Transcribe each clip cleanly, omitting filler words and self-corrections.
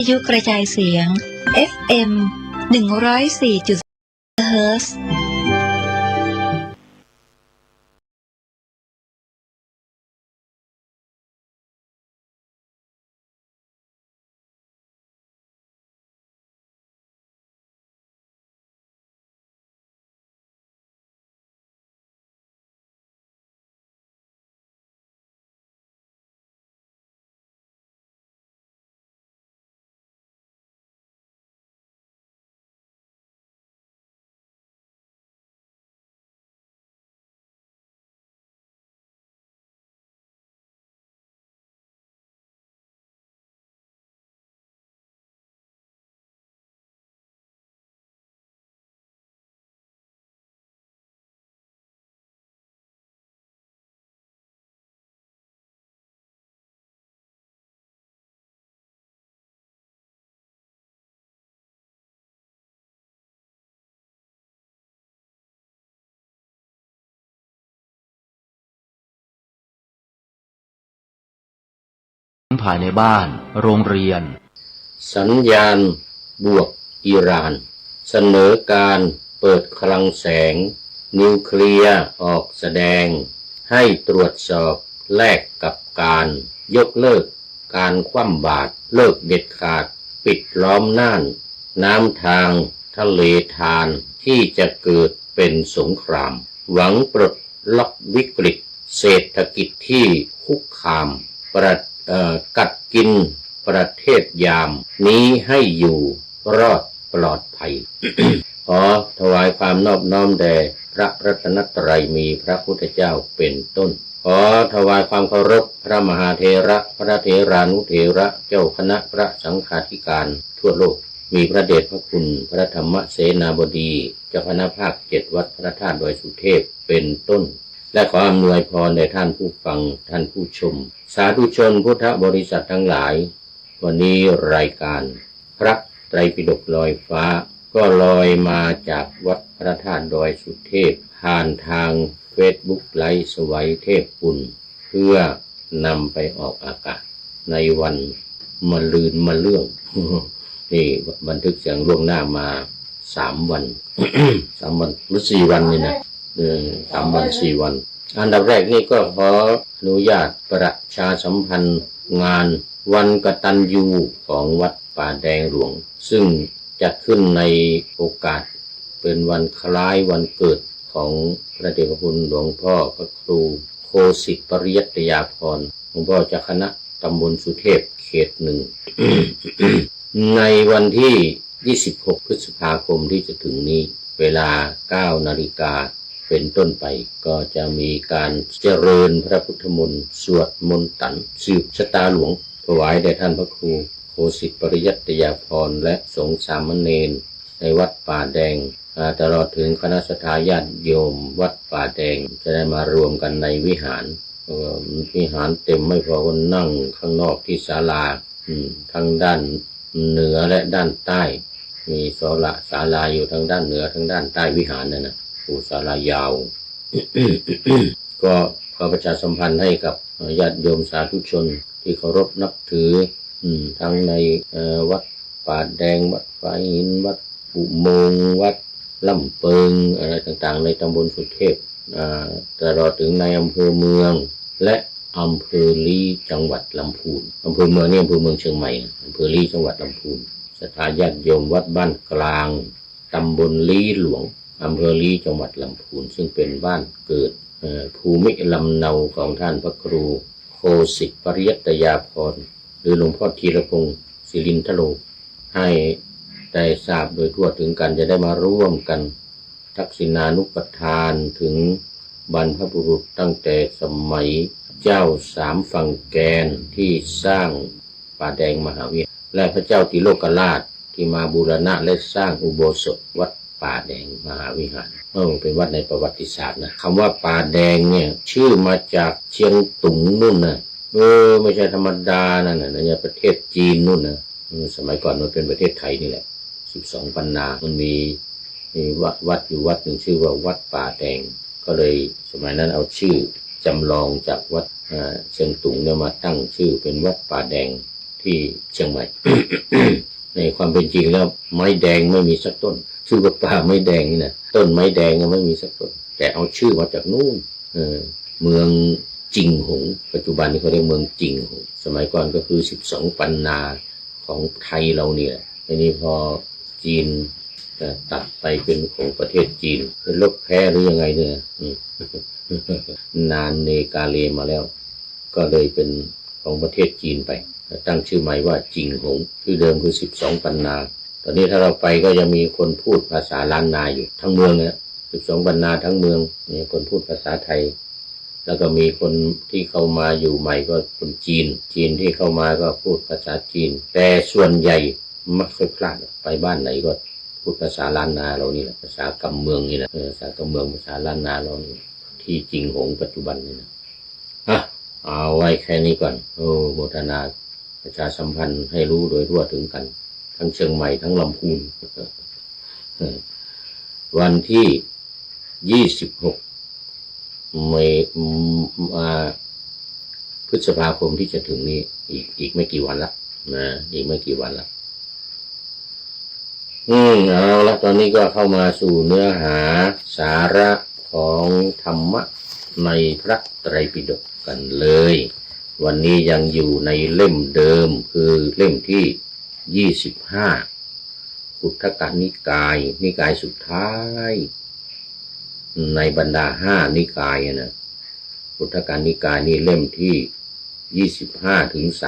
วิทยุกระจายเสียง FM 104.4 เฮิรตซ์ภายในบ้านโรงเรียนสัญญาณบวกอิหร่านเสนอการเปิดคลังแสงนิวเคลียร์ออกแสดงให้ตรวจสอบแลกกับการยกเลิกการคว่ำบาตรเลิกเด็ดขาดปิดล้อมน่านน้ำทางทะเลทานที่จะเกิดเป็นสงครามหวังปลดล็อกวิกฤตเศรษฐกิจที่คุกคามกัดกินประเทศยามนี้ให้อยู่รอดปลอดภัย ขอถวายความนอบน้อมแด่พระรัตนตรัยมีพระพุทธเจ้าเป็นต้นขอถวายความเคารพพระมหาเถระพระเถรานุเถระเจ้าคณะพระสังฆาธิการทั่วโลกมีพระเดชพระคุณพระธรรมเสนาบดีเจ้าคณะภาค7วัดพระธาตุดอยสุเทพเป็นต้นและขออำนวยพรแด่ท่านผู้ฟังท่านผู้ชมสาธุชนพุทธบริษัททั้งหลายวันนี้รายการพระไตรปิฎกลอยฟ้าก็ลอยมาจากวัดพระธาตุดอยสุเทพผ่านทางเฟซบุ๊กไลฟ์สวัยเทพบุญเพื่อนำไปออกอากาศในวันมะรืนมะเรื่อง นี่บันทึกเสียงล่วงหน้ามา3 วัน 3 วันหรือ4 วันนี่นะ3 วัน 4 วันอันดับแรกนี่ก็ขออนุญาตประชาสัมพันธ์งานวันกตัญญูของวัดป่าแดงหลวงซึ่งจัดขึ้นในโอกาสเป็นวันคล้ายวันเกิดของพระเดชพระคุณหลวงพ่อพระครูโคสิทธิปริยัตยาภรณ์หลวงพ่อเจ้าคณะตำบลสุเทพเขต 1 ในวันที่26 พฤษภาคมที่จะถึงนี้เวลา 9 นาฬิกาเป็นต้นไปก็จะมีการเจริญพระพุทธมนต์สวดมนต์ตันสืบชะตาหลวงถวายแด่ท่านพระครูโคสิทธิปริยัตยาภรณ์และสงฆ์สามเณรในวัดป่าแดงตลอดถึงคณะสัตยาติโยมวัดป่าแดงจะได้มารวมกันในวิหารเต็มไม่พอก็นั่งข้างนอกที่ศาลาทั้งด้านเหนือและด้านใต้มีศาลาอยู่ทั้งด้านเหนือทั้งด้านใต้วิหารนั่นนะศาลายาว ก็ขอประชาสัมพันธ์ให้กับญาติโยมสาธุชนที่เคารพนับถือทั้งในวัดป่าแดงวัดฝายหินวัดปุโมงวัดล่ำเปิงอะไรต่างๆในตำบลสุเทพตลอดถึงในอำเภอเมืองและอำเภอลี้จังหวัดลำพูนอำเภอเมืองนี่อำเภอเมืองเชียงใหม่อำเภอลี้จังหวัดลำพูนศรัทธาญาติโยมวัดบ้านกลางตำบลลี้หลวงอำเภอลี้จังหวัดลำพูนซึ่งเป็นบ้านเกิดภูมิลำเนาของท่านพระครูโคสิทธิปริยัตยาภรณ์หรือหลวงพ่อธีรพงศ์ศิรินทโลให้ได้ทราบโดยทั่วถึงกันจะได้มาร่วมกันทักษิณานุปทานถึงบรรพบุรุษตั้งแต่สมัยเจ้า3 ฝั่งแกนที่สร้างป่าแดงมหาวิหารและพระเจ้าติโลกราชที่มาบูรณะและสร้างอุโบสถวัดป่าแดงมหาวิหารเป็นวัดในประวัติศาสตร์นะคำว่าป่าแดงเนี่ยชื่อมาจากเชียงตุงนู่นนะไม่ใช่ธรรมดานั่นนะเนี่ยประเทศจีนนู่นนะสมัยก่อนมันเป็นประเทศไทยนี่แหละ12 ปันนามันมีวัดอยู่วัดหนึ่งชื่อว่าวัดป่าแดงก็เลยสมัยนั้นเอาชื่อจำลองจากวัดเชียงตุงเนี่ยมาตั้งชื่อเป็นวัดป่าแดง ที่เชียงใหม่ ในความเป็นจริงแล้วไม้แดงไม่มีสักต้นชื่อว่าป่าไม้แดงนี่นะต้นไม้แดงไม่มีสักต้นแต่เอาชื่อมาจากนู่นเมืองจิงหงปัจจุบันนี้เขาเรียกเมืองจิงหงสมัยก่อนก็คือ12ปันนาของไทยเราเนี่ยทีนี้พอจีนตัดไปเป็นของประเทศจีนเป็นลบแพ้หรือยังไงเนี่ย นานเนกาเลมาแล้วก็เลยเป็นของประเทศจีนไปตั้งชื่อใหม่ว่าจิงหงชื่อเดิมคือ12ปันนาตอนนี้ถ้าเราไปก็ยังมีคนพูดภาษาล้านนาอยู่ทั้งเมืองเนี่ย12ปันนาทั้งเมืองมีคนพูดภาษาไทยแล้วก็มีคนที่เข้ามาอยู่ใหม่ก็คนจีนที่เข้ามาก็พูดภาษาจีนแต่ส่วนใหญ่มักค่อยพลาดไปบ้านไหนก็พูดภาษาล้านนาเรานี่แหละภาษากำเมืองนี่แหละภาษากำเมืองภาษาล้านนาเรานี่ที่จิงหงปัจจุบันนี่นะเอาไว้แค่นี้ก่อนโมทนาประชาสัมพันธ์ให้รู้โดยทั่วถึงกันทั้งเชียงใหม่ทั้งลำพูนวันที่26พฤษภาคมที่จะถึงนี้อีกไม่กี่วันละนะอีกไม่กี่วันละเอาละตอนนี้ก็เข้ามาสู่เนื้อหาสาระของธรรมะในพระไตรปิฎกกันเลยวันนี้ยังอยู่ในเล่มเดิมคือเล่มที่25ขุททกนิกายนิกายสุดท้ายในบรรดา5นิกายนะขุททกนิกายนี่เล่มที่25ถึง33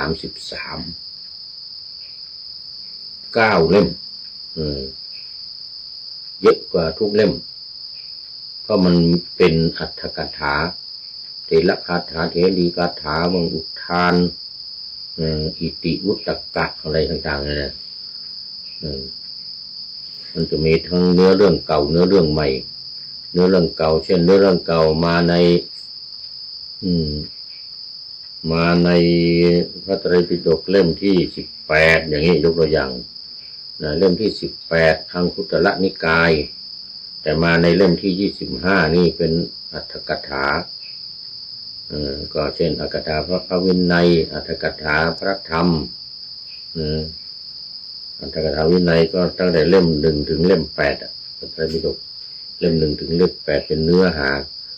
9เล่มเยอะกว่าทุกเล่มเพราะมันเป็นอรรถกถาเถรคาถาเถรีคาถามังอุทานอิติวุตตกะอะไรต่างๆนะมันจะมีทั้งเนื้อเรื่องเก่าเนื้อเรื่องใหม่เนื้อเรื่องเก่าเช่นเนื้อเรื่องเก่ามาในพระไตรปิฎกเล่มที่18อย่างนี้ยกตัวอย่างเล่มที่18อังคุตรนิกายแต่มาในเล่มที่25นี่เป็นอรรถกถาก็เช่นอรรถกถาพระวินัยอรรถกถาพระธรรมอรรถกถาวินัยก็ตั้งแต่เล่ม1ถึงเล่ม8พระไตรปิฎกเล่ม1ถึงเล่ม8เป็นเนื้อหา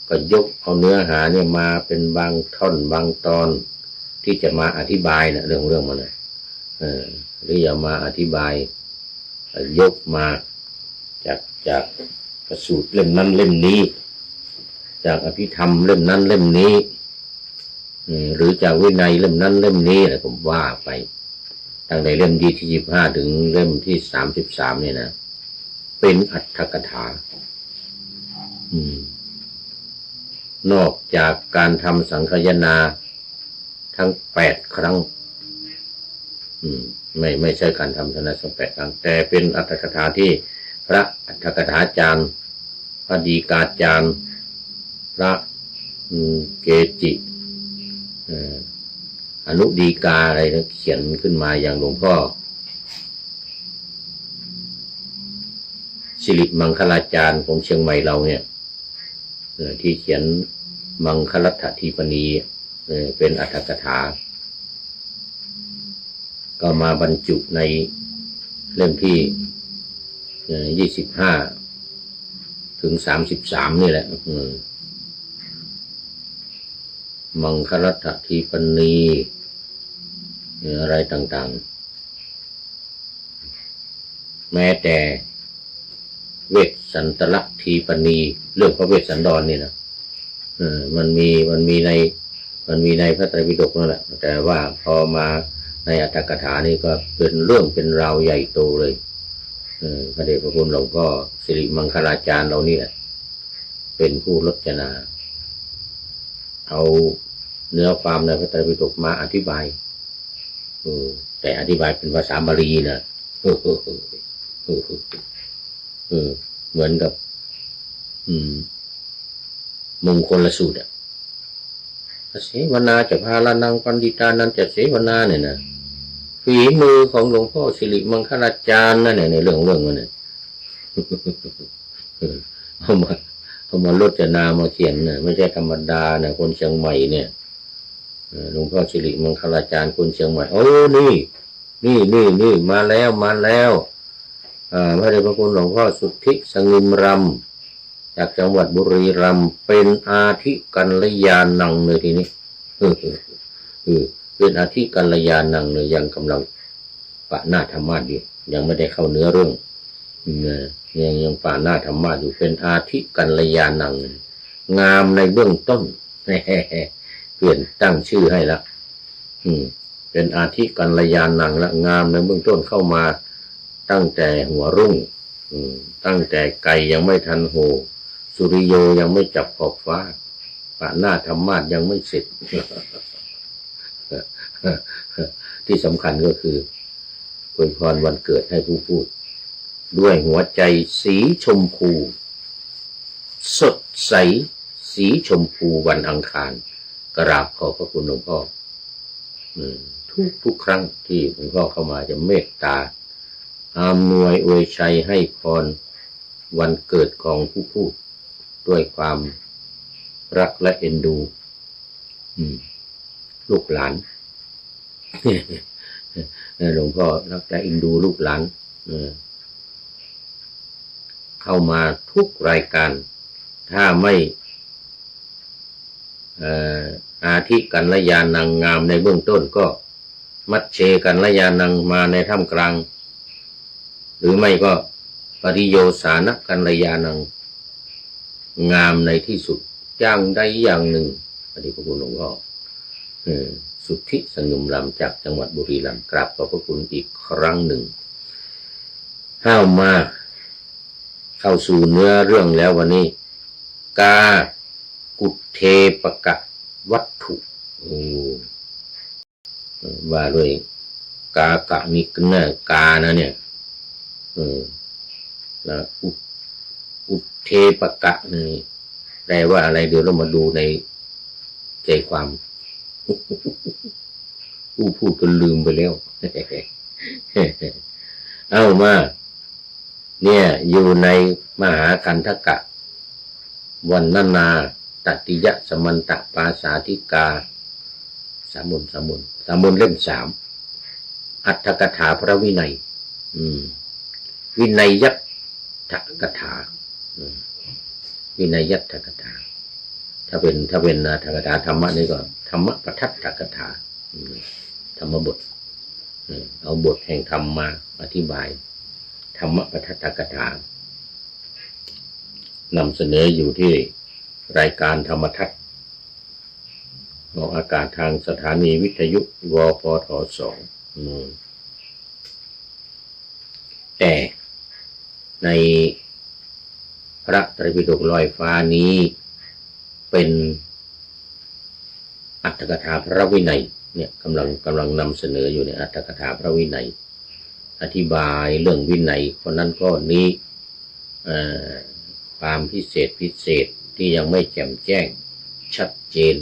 ก็ยกเอาเนื้อหาเนี่ยมาเป็นบางท่อนบางตอนที่จะมาอธิบายนะเรื่องมันหรืออย่ามาอธิบายยกมาจากพระสูตรเล่มนั้นเล่มนี้จากอภิธรรมเล่มนั้นเล่มนี้หรือจากวินัยเล่มนั้นเล่มนี้อะไรผมว่าไปตั้งแต่เล่มที่25ถึงเล่มที่33เนี่ยนะเป็นอรรถกถานอกจากการทำสังคายนาทั้ง8ครั้งไม่ใช่การทำธนสัง8ครั้งแต่เป็นอรรถกถาที่พระอรรถกถาจารย์พระดีกาจารย์พระเกจิอนุดีกาอะไรนะเขียนขึ้นมาอย่างหลวงพ่อสิริมังคลาจารย์ของเชียงใหม่เราเนี่ยที่เขียนมังคลัตถทีปณีเป็นอรรถกถาก็มาบรรจุในเล่มที่25ถึง33นี่แหละมังคลัตถทีปณีอะไรต่างๆแม้แต่เวสสันตรทีปณีเรื่องพระเวสสันดรนี่นะมันมีในพระไตรปิฎกนั่นแหละแต่ว่าพอมาในอรรถกถานี่ก็เป็นเรื่องเป็นราวใหญ่โตเลยพระเดชพระคุณหลวงพ่อสิริมังคลาจารย์เรานี่แหละเป็นผู้รจนาเอาเนื้อความในพระไตรปิฎกมาอธิบายแต่อธิบายเป็นภาษาบาลีนะเหมือนกับมงคลสูตรเสวนาจะพาลานังปันดิตานันจะเสวนาเนี่ยนะฝีมือของหลวงพ่อสิริมังคลาจารย์นั่นในเรื่องมันเนี่ยเอามารจนามาเขียนนะไม่ใช่ธรรมดานะคนเชียงใหม่เนี่ย หลวงพ่อสิริมังคลาจารย์คนเชียงใหม่โอ้นี่มาแล้วพระเดชพระคุณหลวงพ่อสุทธิสงึมรำจากจังหวัดบุรีรัมย์เป็นอาทิกัลยาณังเลยทีนี้เป็นอาทิกัลยาณังเลยยังกำลังปะหน้าธรรมะอยู่ยังไม่ได้เข้าเนื้อเรื่องยังปะหน้าธรรมะอยู่เป็นอาทิกัลยาณังงามในเบื้องต้นเปลี่ยนตั้งชื่อให้ละเป็นอาทิกัลยาณังละงามในเบื้องต้นเข้ามาตั้งแต่หัวรุ่งตั้งแต่ไก่ยังไม่ทันโหสุริโยยังไม่จับขอบฟ้าปะหน้าธรรมาสยังไม่เสร็จ ที่สำคัญก็คืออวยพรวันเกิดให้ผู้พูดด้วยหัวใจสีชมพูสดใสสีชมพูวันอังคารกราบขอบพระคุณหลวงพ่อทุกครั้งที่หลวงพ่อเข้ามาจะเมตตาอำนวยอวยชัยให้พรวันเกิดของผู้พูดด้วยความรักและเอ็นดูลูกหลาน หลวงพ่อรักและเอ็นดูลูกหลานเข้ามาทุกรายการถ้าไม่อาทิกัลยาณังงามในเบื้องต้นก็มัชเชกัลยาณังมาในท่ามกลางหรือไม่ก็ปริโยสานกัลยาณังงามในที่สุดอย่างใดอย่างหนึ่งพระเดชพระคุณหลวงพ่อสุทธิสงึมรำจากจังหวัดบุรีรัมย์กราบขอบพระคุณอีกครั้งหนึ่งเข้าสู่เนื้อเรื่องแล้ววันนี้กากุเทปกะวัตถุว่าด้วยกากะนิกนะกานะเนี่ยแล้วอุเทปกะนี่แปลว่าอะไรเดี๋ยวเรามาดูในใจความผู้พูดก็ลืมไปแล้ว เอามาเนี่ยอยู่ในมหาคันธกะวันนาตติยสมันตปาสาธิกาสามุนเล่ม 3อัตถกถาพระวินัยวินัยยัตถกถาวินัยยัตถกถาถ้าเป็นอัตถกถาธรรมะนี่ก็ธรรมปทัตถกถาธรรมบทเอาบทแห่งธรรมมาอธิบายธรรมปทัตถกถานำเสนออยู่ที่รายการธรรมทัศน์ออกอากาศทางสถานีวิทยุวปท2แต่ในพระไตรปิฎกลอยฟ้านี้เป็นอัตถกถาพระวินัยเนี่ยกำลังนำเสนออยู่ในอัตถกถาพระวินัยอธิบายเรื่องวินัยคนนั้นก็นี้ความพิเศษที่ยังไม่แจ่มแจ้งชัดเจน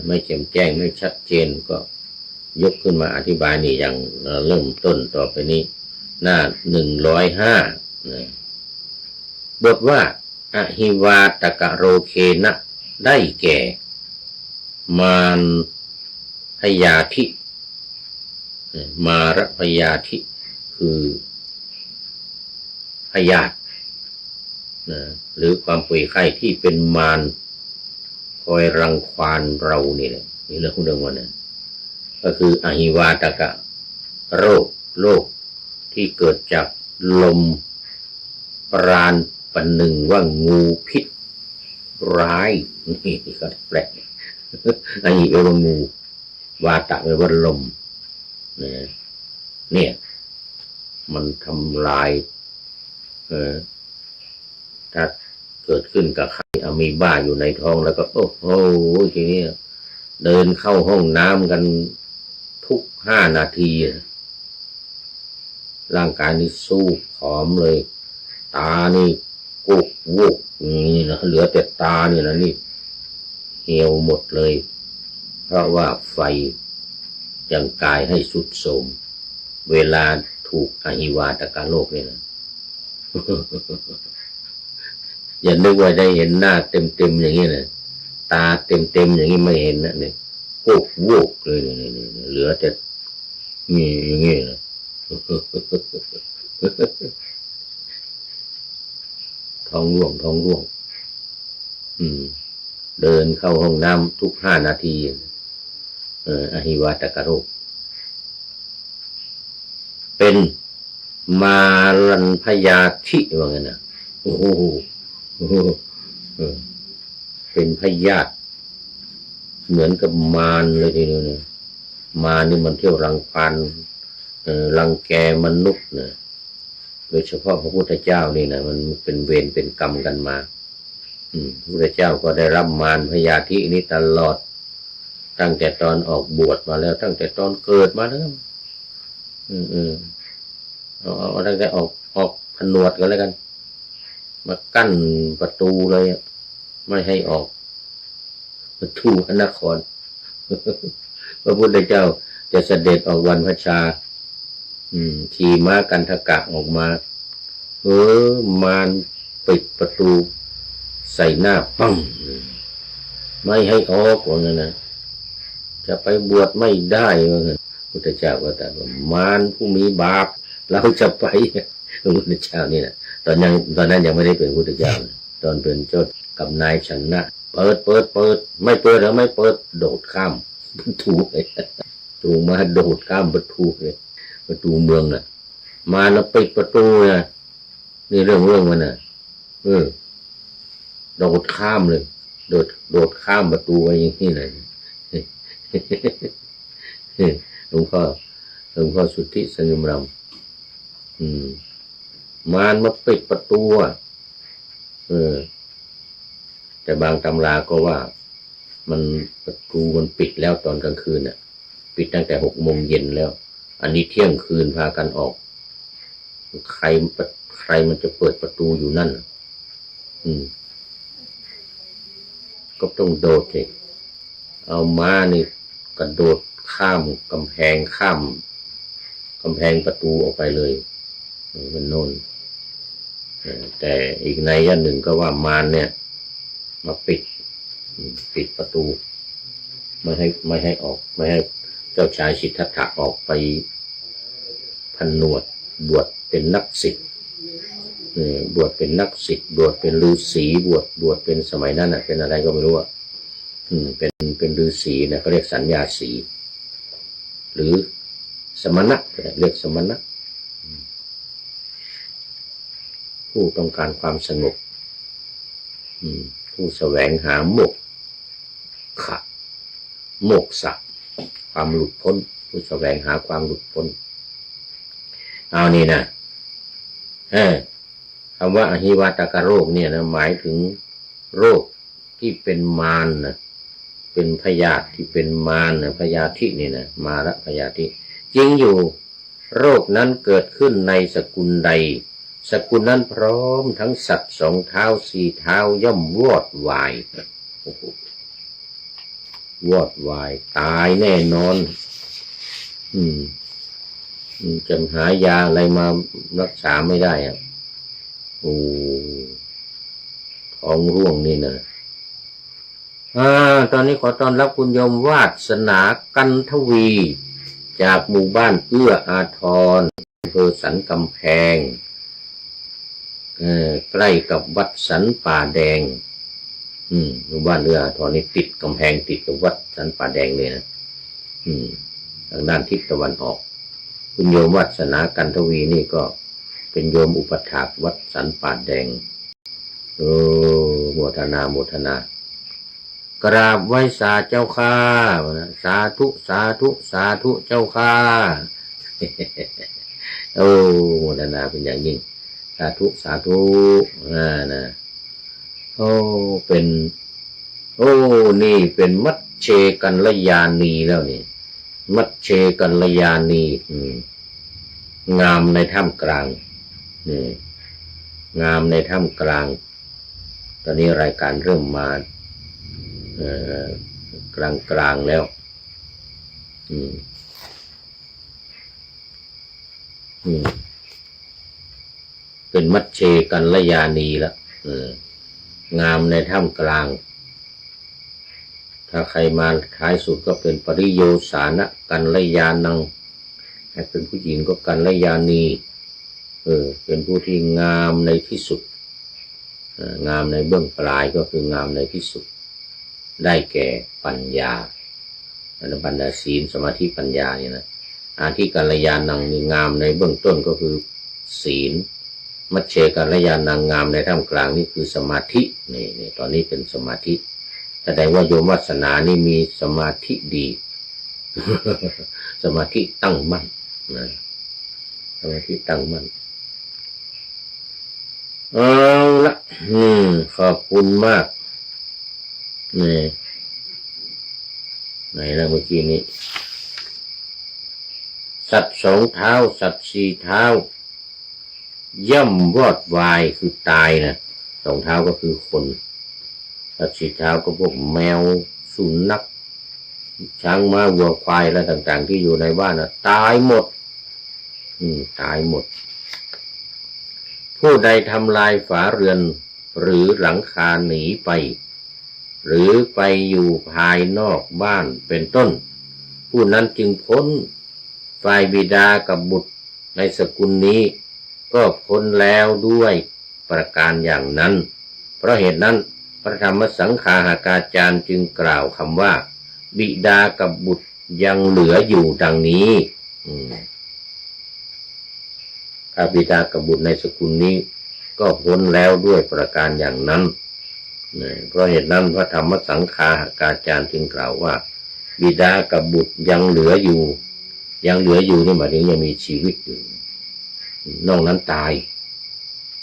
ไม่แจ่มแจ้งไม่ชัดเจนก็ยกขึ้นมาอธิบายนี่อย่างเริ่มต้นต่อไปนี้หน้า105บทว่าอหิวาตกะโรเคนะได้แก่มารพยาธิมารพยาธิคือพยาธิหรือความป่วยไข้ที่เป็นมารคอยรังควานเรานี่แหละนี่เรื่องของเรื่องวันนั้นก็คืออหิวาตกะโรคที่เกิดจากลมปราณประหนึ่งว่างูพิษร้ายนี่ก็แปลกอหิแปลว่างูวาตะแปลว่าลมเนี่ยมันทำลายถ้าเกิดขึ้นกับใครมีบ้าอยู่ในท้องแล้วก็โอ้โหทีนี้เดินเข้าห้องน้ำกันทุก5 นาทีร่างกายนี่สู้ผอมเลยตานี่กุกวุกนี่นะเหลือแต่ตานี่นะนี่เหี่ยวหมดเลยเพราะว่าไฟยังกายให้สุดโทรมเวลาถูกอหิวาตกโรคเนี่ยนะ อย่านึกว่าได้เห็นหน้าเต็มอย่างนี้นะตาเต็มอย่างนี้ไม่เห็นนะเนี่ย โกกโวกเลยเนี่ยเหลือแต่นี่อย่างงี้นะท้องร่วงเดินเข้าห้องน้ำทุก5 นาทีอหิวาตกโรคเป็นมารันพยาธิว่างั้นนะโอ้โหเป็นพยาธิเหมือนกับมารเลยทีเดียวเนี่ยมารนี่มันเที่ยวรังควานรังแกมนุษย์นะโดยเฉพาะพระพุทธเจ้านี่นะมันเป็นเวรเป็นกรรมกันมาพระพุทธเจ้าก็ได้รับมารพยาธินี้ตลอดตั้งแต่ตอนออกบวชมาแล้วตั้งแต่ตอนเกิดมาแล้วเอาตั้งแต่ออกผนวดกันแล้วกันมากั้นประตูเลยไม่ให้ออกประตูพระนครพระพุทธเจ้าจะเสด็จออกวันพระชาขี่ม้ากันทกะออกมามารปิดประตูใส่หน้าปังไม่ให้ออกว่างั้นนะจะไปบวชไม่ได้ว่างั้นพุทธเจ้าก็ตรัสว่ามารผู้มีบาปเราจะไปพระพุทธเจ้านี่นะตอนนั้นยังไม่ได้เป็นพุทธเจ้าตอนเป็นเจ้ากับนายชนะเปิดไม่เปิดหรือไม่เปิดโดดข้ามประตูเลยจูงมาโดดข้ามประตูเลยประตูเมืองน่ะมาแล้วปิดประตูนะนี่เรื่องมันน่ะโดดข้ามเลยโดดข้ามประตูไปอย่างนี้เลยหลวงพ่อสุทธิสงบรำมารมาปิดประตูแต่บางตำราก็ว่ามันประตูมันปิดแล้วตอนกลางคืนน่ะปิดตั้งแต่6 โมงเย็นแล้วอันนี้เที่ยงคืนพากันออกใครมันจะเปิดประตูอยู่นั่นก็ต้องโดดเลยเอาม้านี่กระโดดข้ามกำแพงประตูออกไปเลยมันโน่นแต่อีกในย่านหนึ่งก็ว่ามารเนี่ยมาปิดประตูไม่ให้ออกไม่ให้เจ้าชายสิทธัตถะออกไปผนวดบวชเป็นนักศิษย์บวชเป็นนักศิษย์บวชเป็นฤาษีบวชเป็นสมัยนั้นน่ะเป็นอะไรก็ไม่รู้อ่ะเป็นฤาษีนะเขาเรียกสัญญาสีหรือสมณะเรียกสมณะผู้ต้องการความสงบผู้แสวงหาโมกขะความหลุดพ้นผู้แสวงหาความหลุดพ้นเอานี่นะคำว่าอหิวาตกโรคเนี่ยนะหมายถึงโรคที่เป็นมารนะเป็นพยาธิที่เป็นมารนะพยาธินี่นะมาละพยาธิจริงอยู่โรคนั้นเกิดขึ้นในสกุลใดสกุลนั้นพร้อมทั้งสัตว์2 เท้า4 เท้าย่อมวอดวายวอดวายตายแน่นอนจะหายาอะไรมารักษาไม่ได้อ่ะท้องร่วงนี่นะตอนนี้ขอต้อนรับคุณโยมวาสนากันทวีจากหมู่บ้านเอื้ออาทรอำเภอสันกำแพงใกล้กับวัดสันป่าแดงหมู่บ้านเอื้ออาทรนี่ติดกำแพงติดกับวัดสันป่าแดงเลยนะทางด้านทิศตะวันออกคุณโยมวาสนากันทวีนี่ก็เป็นโยมอุปถากวัดสันป่าแดงโมทนากราบไหว้สาเจ้าข้าสาธุเจ้าข้าโมทนาเป็นอย่างยิ่งสาธุนะนี่เป็นมัชเชกัลยาณีแล้วนี่มัชเชกัลยาณีงามในถ้ำกลางงามในถ้ำกลางตอนนี้รายการเริ่มมากลางแล้วเป็นมัชเชกัลยาณีแล้วงามในถ้ำกลางท ถ้าใครมาท้ายสุดก็เป็นปริโยสานะกัลยาณังให้เป็นผู้หญิงก็กัลยาณีเป็นผู้ที่งามในที่สุดงามในเบื้องปลายก็คืองามในที่สุดได้แก่ปัญญาบรรดาศีลสมาธิปัญญาเนี่ยนะที่กัลยาณังนี่งามในเบื้องต้นก็คือศีลมัชเชกัลยาณังงามในท่ามกลางนี่คือสมาธินี่ตอนนี้เป็นสมาธิแสดงว่าโยมวาสนานี่มีสมาธิดี สมาธิตั้งมั่นนะสมาธิตั้งมั่นเอาละขอบคุณมากนี่ไหนแล้วเมื่อกี้นี้สัตว์สองเท้าสัตว์สี่เท้าย่อมวอดวายคือตายนะสองเท้าก็คือคนสัตว์สี่เท้าก็พวกแมวสุนัขช้างม้าวัวควายอะไรต่างๆที่อยู่ในบ้านนะตายหมดตายหมดผู้ใดทำลายฝาเรือนหรือหลังคาหนีไปหรือไปอยู่ภายนอกบ้านเป็นต้นผู้นั้นจึงพ้นฝ่ายบิดากับบุตรในสกุลนี้ก็พ้นแล้วด้วยประการอย่างนั้นเพราะเหตุนั้นพระธรรมสังฆาหากาจารย์จึงกล่าวคำว่าบิดากับบุตรยังเหลืออยู่ดังนี้ถ้าบิดากับบุตรในสกุลนี้ก็พ้นแล้วด้วยประการอย่างนั้นเพราะเหตุนั้นพระธรรมสังฆาหากาจารย์จึงกล่าวว่าบิดากับบุตรยังเหลืออยู่นี่หมายถึงยังมีชีวิตอยู่นอกนั้นตาย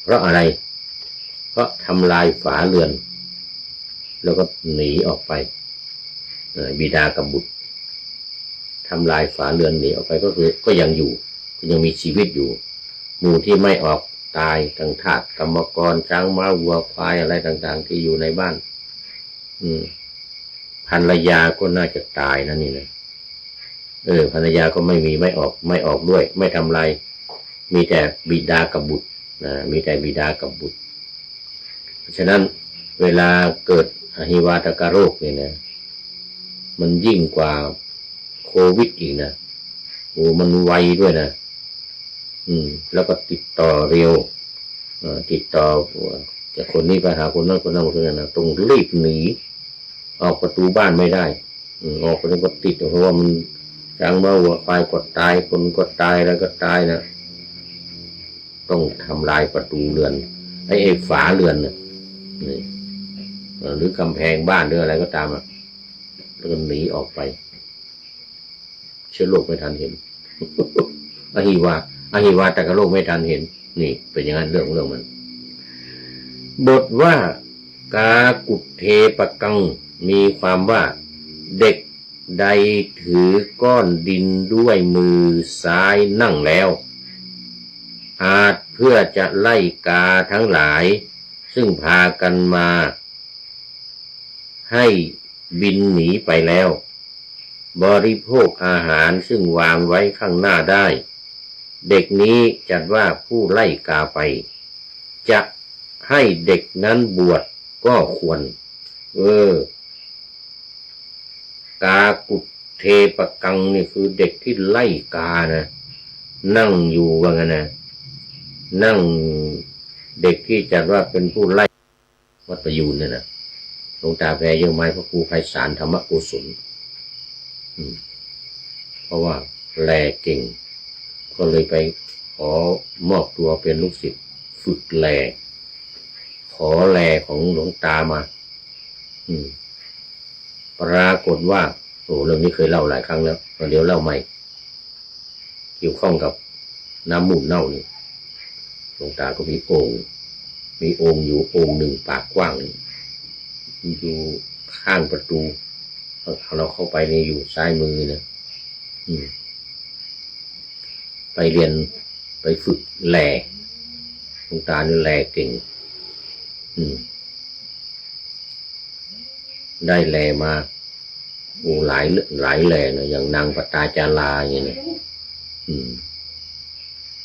เพราะอะไรเพราะทำลายฝาเรือนแล้วก็หนีออกไปบิดากับบุตรทำลายฝาเรือนหนีออกไปก็คือก็ยังอยู่ก็ยังมีชีวิตอยู่หมู่ที่ไม่ออกตายทั้งทาสกรรมกรช้างม้าวัวควายอะไรต่างๆที่อยู่ในบ้านภรรยาก็น่าจะตายนะนี่นะภรรยาก็ไม่ออกด้วยไม่ทำลายมีแต่บิดากับบุตรมีแต่บิดากับบุตรเพราะฉะนั้นเวลาเกิดอหิวาตกโรคเนี่ยนะมันยิ่งกว่าโควิดอีกนะมันไวด้วยนะแล้วก็ติดต่อเร็วติดต่อจากคนนี้ไปหาคนนั้นคนนั้นคนนั้นนะต้องรีบหนีออกประตูบ้านไม่ได้ออกไปก็ติดเพราะว่ามันช้างม้าวัวควายก็ตายคนก็ตายแล้วก็ตายนะต้องทำลายประตูเรือนไอ้ฝาเรือนนะหรือกำแพงบ้านหรืออะไรก็ตามแล้วก็หนีออกไปเชื้อโรคไม่ทันเห็น อหิวาตกโรคไม่ทันเห็นนี่เป็นอย่างนั้นเรื่องมันบทว่ากากุฏเทปกังมีความว่าเด็กใดถือก้อนดินด้วยมือซ้ายนั่งแล้วอาจเพื่อจะไล่กาทั้งหลายซึ่งพากันมาให้บินหนีไปแล้วบริโภคอาหารซึ่งวางไว้ข้างหน้าได้เด็กนี้จัดว่าผู้ไล่กาไปจะให้เด็กนั้นบวชก็ควรกากุฏเทปกังนี่คือเด็กที่ไล่กานะนั่งอยู่ว่างั้นนะนั่งเด็กที่จัดว่าเป็นผู้ไล่วัดประยูนเนี่ยนะหลวงตาแพรเยอะไม้พระครูไพศาลธรรมกุศลเพราะว่าแลเก่งก็เลยไปขอมอบตัวเป็นลูกศิษย์ฝึกแลขอแลของหลวงตามาปรากฏว่าเรื่องนี้เคยเล่าหลายครั้งแล้วเดี๋ยวเล่าใหม่เกี่ยวข้องกับน้ำมูกเน่านี่หลวงตาก็มีองค์อยู่องค์หนึ่งปากกว้างอยู่ข้างประตูเราเข้าไปในอยู่ซ้ายมือนะไปเรียนไปฝึกแลหลวงตานี่แลเก่งได้แลมาหลายแลนะอย่างนางปตาจาราอย่างนี้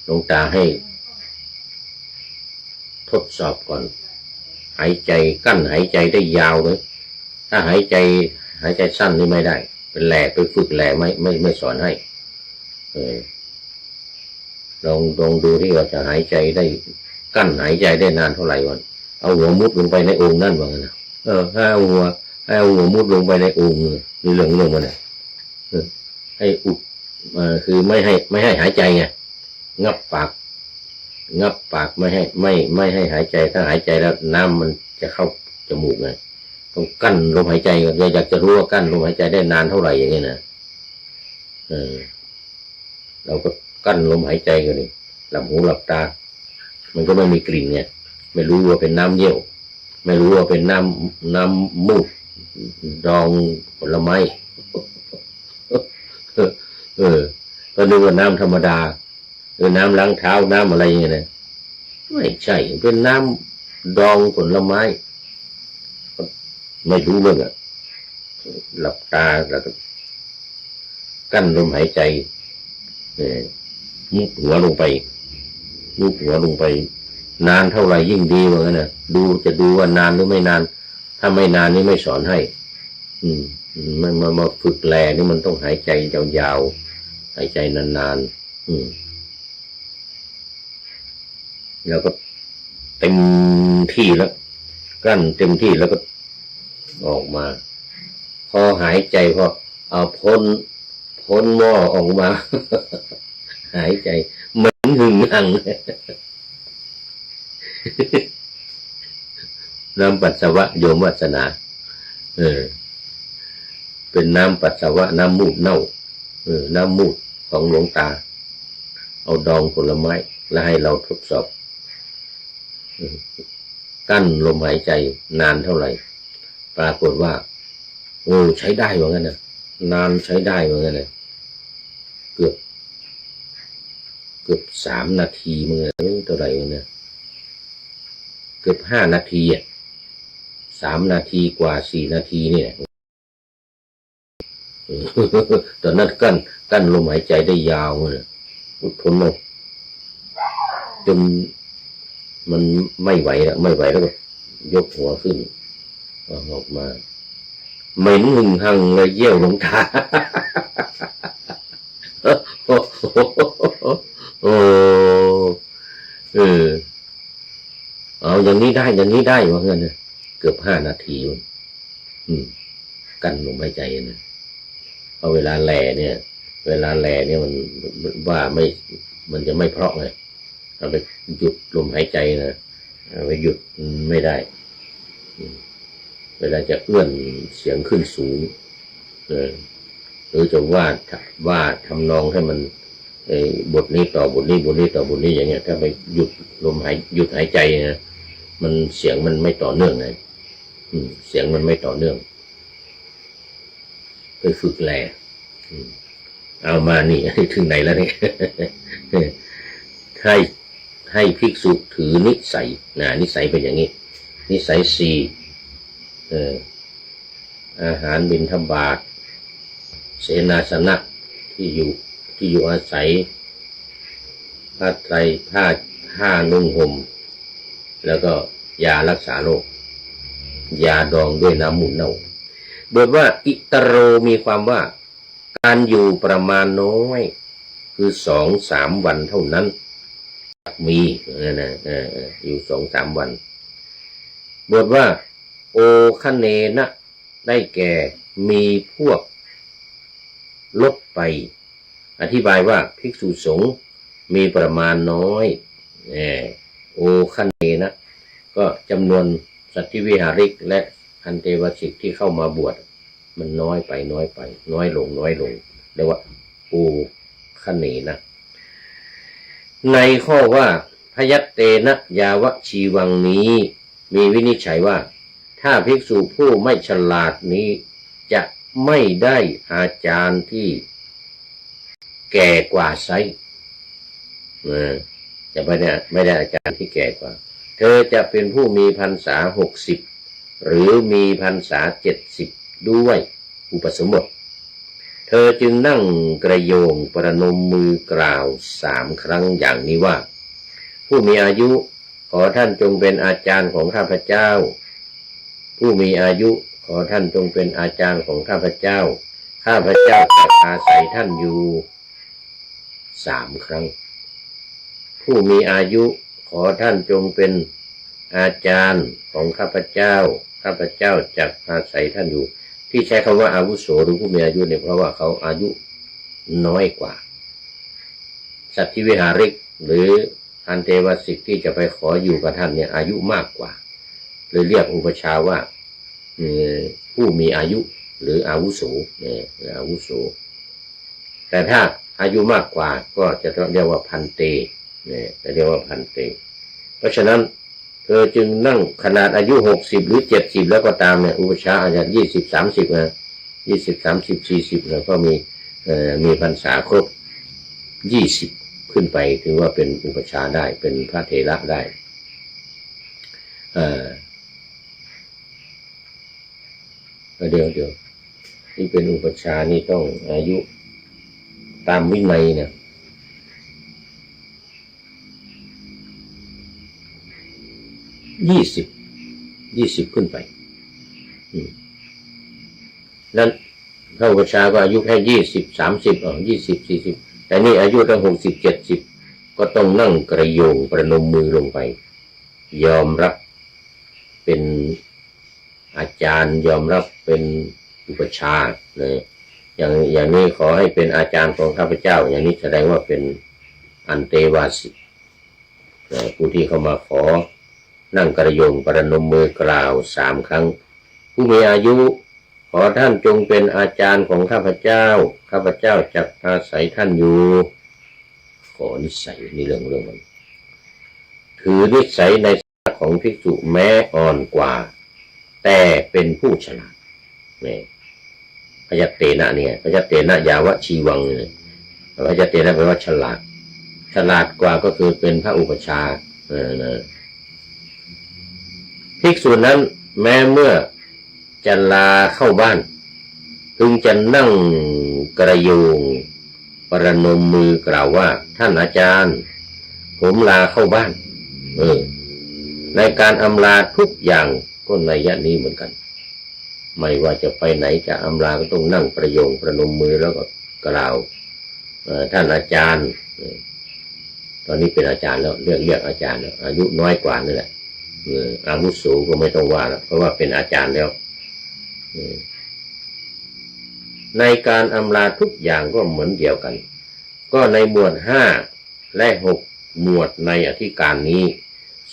หลวงตาให้ทดสอบก่อนหายใจกั้นหายใจได้ยาวไหมถ้าหายใจ หายใจสั้นนี่ไม่ได้เป็นแหล่ไปฝึกแหล่ไม่สอนให้ลองดูที่ว่าจะหายใจได้กั้นหายใจได้นานเท่าไหร่วันเอาหัวมุดลงไปในโอ่งนั่นว่างั้นนะให้เอาหัวมุดลงไปในโอ่งนี่เรื่องมันเนี่ยให้อุดคือไม่ให้หายใจไงงับปากไม่ให้หายใจถ้าหายใจแล้วน้ำมันจะเข้าจมูกไงต้องกั้นลมหายใจกันอยากจะรู้ว่ากั้นลมหายใจได้นานเท่าไหร่อย่างนี้นะเราก็กั้นลมหายใจกันนี่หลับหูหลับตามันก็ไม่มีกลิ่นไงไม่รู้ว่าเป็นน้ำเยี่ยวไม่รู้ว่าเป็นน้ำมูดดองผลไม้ก็นึกว่าน้ำธรรมดาน้ำล้างเท้าน้ำอะไรอย่างเงี้ยนะไม่ใช่เป็นน้ำดองผลไม้ไม่รู้เรื่องอ่ะหลับตาแล้วก็กั้นลมหายใจมุดหัวลงไปนานเท่าไหร่ยิ่งดีเหมือนกันนะจะดูว่านานหรือไม่นานถ้าไม่นานนี่ไม่สอนให้มันมาฝึกแลนี่มันต้องหายใจยาวๆหายใจนานๆแล้วก็เต็มที่แล้วกั้นเต็มที่แล้วก็ออกมาพอหายใจพอเอาพ้นหม้อออกมา หายใจเหมือนหึงหัง น้ำปัสสาวะโยมวัสนาเป็นน้ำปัสสาวะน้ำมูดเน่าน้ำมูดของหลวงตาเอาดองผลไม้แล้วให้เราทดสอบกั้นลมหายใจนานเท่าไหร่ปรากฏว่าใช้ได้เหมือนกันนะนานใช้ได้เหมือนกันนะเกือบ3 นาทีมึงเท่าไหร่เนี่ยเกือบ5 นาที3 นาทีกว่า4 นาทีเนี่ยตอนนั้นกั้นลมหายใจได้ยาวเลยอดทนมาจนมันไม่ไหวแล้วก็ยกหัวขึ้นออกมาเหม็นหึงหังเลยเยี่ยวลงตาเอาอย่างนี้ได้ว่างั้นนะเกือบ5 นาทีกั้นลมหายใจนะเพราะเวลาแลเนี่ยมันว่ามันจะไม่เพราะไงเอาไปหยุดลมหายใจนะเอาไปหยุดไม่ได้เวลาจะเอื้อนเสียงขึ้นสูงหรือจะว่าทำนองให้มันบทนี้ต่อบทนี้บทนี้ต่อบทนี้อย่างเงี้ยถ้าไปหยุดหายใจนะมันเสียงมันไม่ต่อเนื่องไงเสียงมันไม่ต่อเนื่องไปฝึกแลเอามานี่ถึงไหนแล้วเนี่ย ให้ภิกษุถือนิสัยนิสัยเป็นอย่างนี้นิสัย4อาหารบิณฑบาตเสนาสนะที่อยู่อาศัยผ้าไตรผ้านุ่งห่มแล้วก็ยารักษาโรคยาดองด้วยน้ำมูดเน่าบทว่าอิตโรมีความว่าการอยู่ประมาณน้อยคือ 2-3 วันเท่านั้นมีอยู่ 2-3 วันบทว่าโอคะเนนะได้แก่มีพวกลดไปอธิบายว่าภิกษุสงฆ์มีประมาณน้อยโอคะเนนะก็จำนวนสัตธิวิหาริกและอันเตวสิกที่เข้ามาบวชมันน้อยไปน้อยลงเรียกว่าโอคะเนนะในข้อว่าพยัตเตนะยาวชีวังนี้มีวินิจฉัยว่าถ้าภิกษุผู้ไม่ฉลาดนี้จะไม่ได้อาจารย์ที่แก่กว่าไซจะไม่ได้อาจารย์ที่แก่กว่าเธอจะเป็นผู้มีพรรษา60หรือมีพรรษา70ด้วยอุปสมบทเธอจึงนั่งกระโยงประนมมือกล่าว3 ครั้งอย่างนี้ว่าผู้มีอายุขอท่านจงเป็นอาจารย์ของข้าพเจ้าผู้มีอายุข ขอท่านจงเป็นอาจารย์ของข้าพเจ้าข้าพเจ้าจะอาศัยท่านอยู่3 ครั้งผู้มีอายุขอท่านจงเป็นอาจารย์ของข้าพเจ้าข้าพเจ้าจะอาศัยท่านอยู่ที่ใช้คำว่าอาวุโสหรือผู้มีอายุเนี่ยเพราะว่าเขาอายุน้อยกว่าสัตธิวิหาริกหรืออันเทวสิกที่จะไปขออยู่กับท่านเนี่ยอายุมากกว่าเลยเรียกอุปชาว่าผู้มีอายุหรืออาวุโสเนี่ยอาวุโสแต่ถ้าอายุมากกว่าก็จะเรียกว่าพันเตเนี่ยจะเรียกว่าพันเตเพราะฉะนั้นเธอจึงนั่งขนาดอายุ60หรือ70แล้วก็ตามเนี่ยอุปชาอาจจะ20 30นะ20 30 40แล้วก็มีพรรษาครบ20ขึ้นไปถือว่าเป็นอุปชาได้เป็นพระเถระได้เดี๋ยวนี่เป็นอุปชานี่ต้องอายุตามวินัยเนี่ย20ขึ้นไปนั้นพระอุปชาก็อายุแค่20 30 20 40แต่นี่อายุตั้ง60 70ก็ต้องนั่งกระโยงประนมมือลงไปยอมรับเป็นอาจารย์ยอมรับเป็นอุปชาเนี่ยอย่างนี้ขอให้เป็นอาจารย์ของข้าพเจ้าอย่างนี้แสดงว่าเป็นอันเตวาสิกผู้ที่เข้ามาขอนั่งกระโยงประนมมือกล่าว3 ครั้งผู้มีอายุขอท่านจงเป็นอาจารย์ของข้าพเจ้าข้าพเจ้าจักอาศัยท่านอยู่ขอนิสัยนี่เรื่องมันถือนิสัยในสถานะของภิกษุแม้อ่อนกว่าแต่เป็นผู้ฉลาดเนี่ยพยัตเตนะเนี่ยพยัตเตนะยาวชีวังเนี่ยพยัตเตนะแปลว่าฉลาดกว่าก็คือเป็นพระอุปชาภิกษุนั้นแม้เมื่อจะลาเข้าบ้านพึงจะนั่งกระโยงประนมมือกล่าวว่าท่านอาจารย์ผมลาเข้าบ้านในการอำลาทุกอย่างก็ในยะนี้เหมือนกันไม่ว่าจะไปไหนจะอำลาก็ต้องนั่งประโยงประนมมือแล้วก็กล่าวท่านอาจารย์ตอนนี้เป็นอาจารย์แล้วเรียกอาจารย์แล้วอายุน้อยกว่านี่แหละอาวุโสก็ไม่ต้องว่าแล้วเพราะว่าเป็นอาจารย์แล้วในการอำลาทุกอย่างก็เหมือนเดียวกันก็ในหมวด5และ6หมวดในอธิการนี้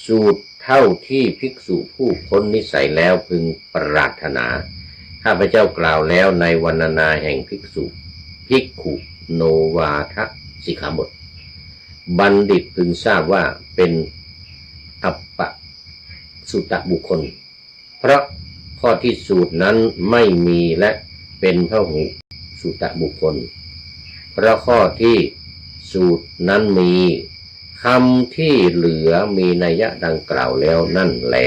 สูตรเท่าที่ภิกษุผู้พ้นนิสัยแล้วพึงปรารถนาข้าพเจ้ากล่าวแล้วในวรรณนาแห่งภิกขุโนวาทสิกขาบทบัณฑิตพึงทราบว่าเป็นอัปปสุตบุคคลเพราะข้อที่สูตรนั้นไม่มีและเป็นพหุสุตบุคคลเพราะข้อที่สูตรนั้นมีคำที่เหลือมีนัยยะดังกล่าวแล้วนั่นแล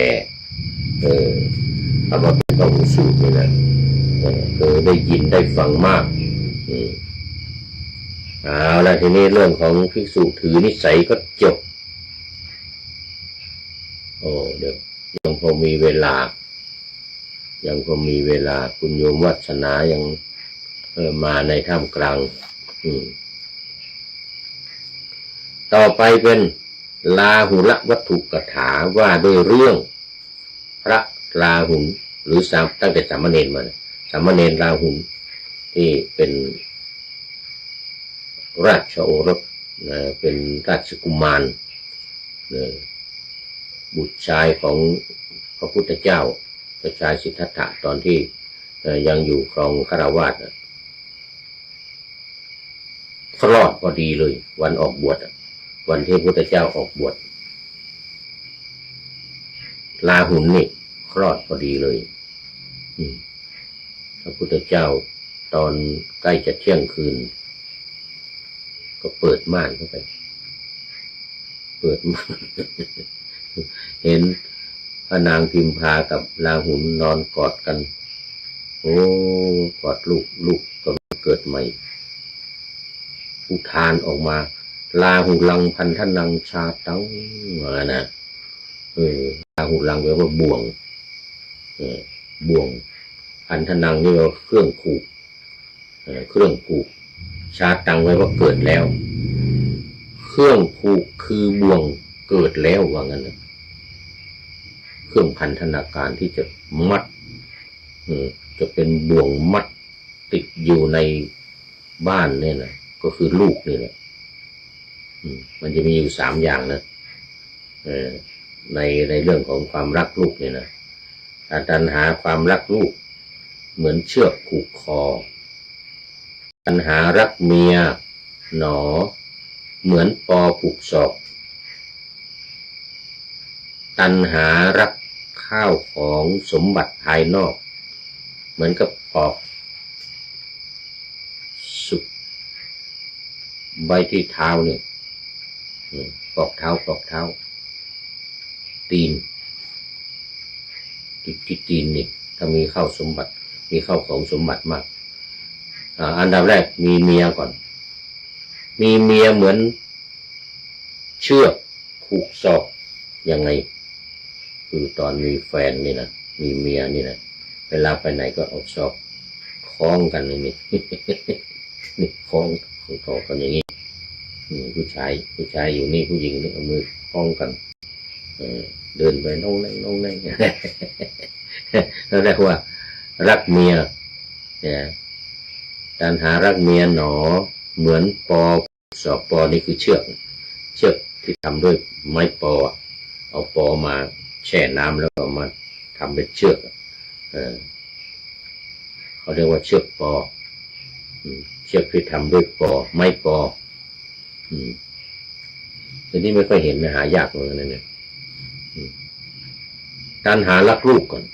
คำว่าเป็นพหุสูตรนี่นะได้ยินได้ฟังมากเอาละทีนี้เรื่องของภิกษุถือนิสัยก็จบเดี๋ยวยังพอมีเวลาคุณโยมวัฒนายังมาในท่ามกลางต่อไปเป็นลาหุลวัตถุกถาว่าด้วยเรื่องพระลาหุลหรือตั้งแต่สามเณรมาสามเณรลาหุลที่เป็นราชโอรสเป็นราชกุมารบุตรชายของพระพุทธเจ้าพระชายสิทธัตถะตอนที่ยังอยู่ครองคฤหัสถ์คลอดพอดีเลยวันออกบวชวันที่พระพุทธเจ้าออกบวชลาหุลนี่คลอดพอดีเลยพระพุทธเจ้าตอนใกล้จะเที่ยงคืนก็เปิดม่านเข้าไปเห็นพระนางพิมพากับลาหุลนอนกอดกันกอดลูกก็เกิดใหม่อุทานออกมาลาหุลังพันธนังชาตังนะลาหุลังแปลว่าบ่วง พันธนังนี่ว่าเครื่องผูกชาร์จตังไว้ว่าเกิดแล้วเครื่องผูกคือบ่วงเกิดแล้วว่างั้นนะเครื่องพันธนาการที่จะมัดจะเป็นบ่วงมัดติดอยู่ในบ้านเนี่ยนะก็คือลูกนี่แหละมันจะมีอยู่3อย่างนะในเรื่องของความรักลูกเนี่ยนะตัณหาความรักลูกเหมือนเชือกผูกคอตัณหารักเมียหนอเหมือนปอผูกศอกตัณหารักข้าวของสมบัติภายนอกเหมือนกับปอกสุกใบที่เท้าเนี่ยปอกเท้าตีนที่ตีนนี่ถ้ามีข้าวสมบัติมีข้าวของสมบัติมากอันดับแรกมีเมียก่อนมีเมียเหมือนเชือกผูกศอกยังไงคือตอนมีแฟนนี่นะมีเมียนี่นะเวลาไปไหนก็เอาศอกคล้องกันนี่นี่คล้องกันอย่างนี้ผู้ชายอยู่นี่ผู้หญิงนี่เอามือคล้องกันเดินไปน้องนั่งแล้วเรียกว่ารักเมียเนี่ยตัณหารักเมียหนอเหมือนปอศอกปอนี่คือเชือกที่ทำด้วยไม้ปอเอาปอมาแช่น้ำแล้วก็มาทำเป็นเชือกเขาเรียกว่าเชือกปอเชือกที่ทำด้วยปอไม้ปอทีนี้ไม่ค่อยเห็นนะหายากเลยนะเนี่ยตัณหารักลูกก่อน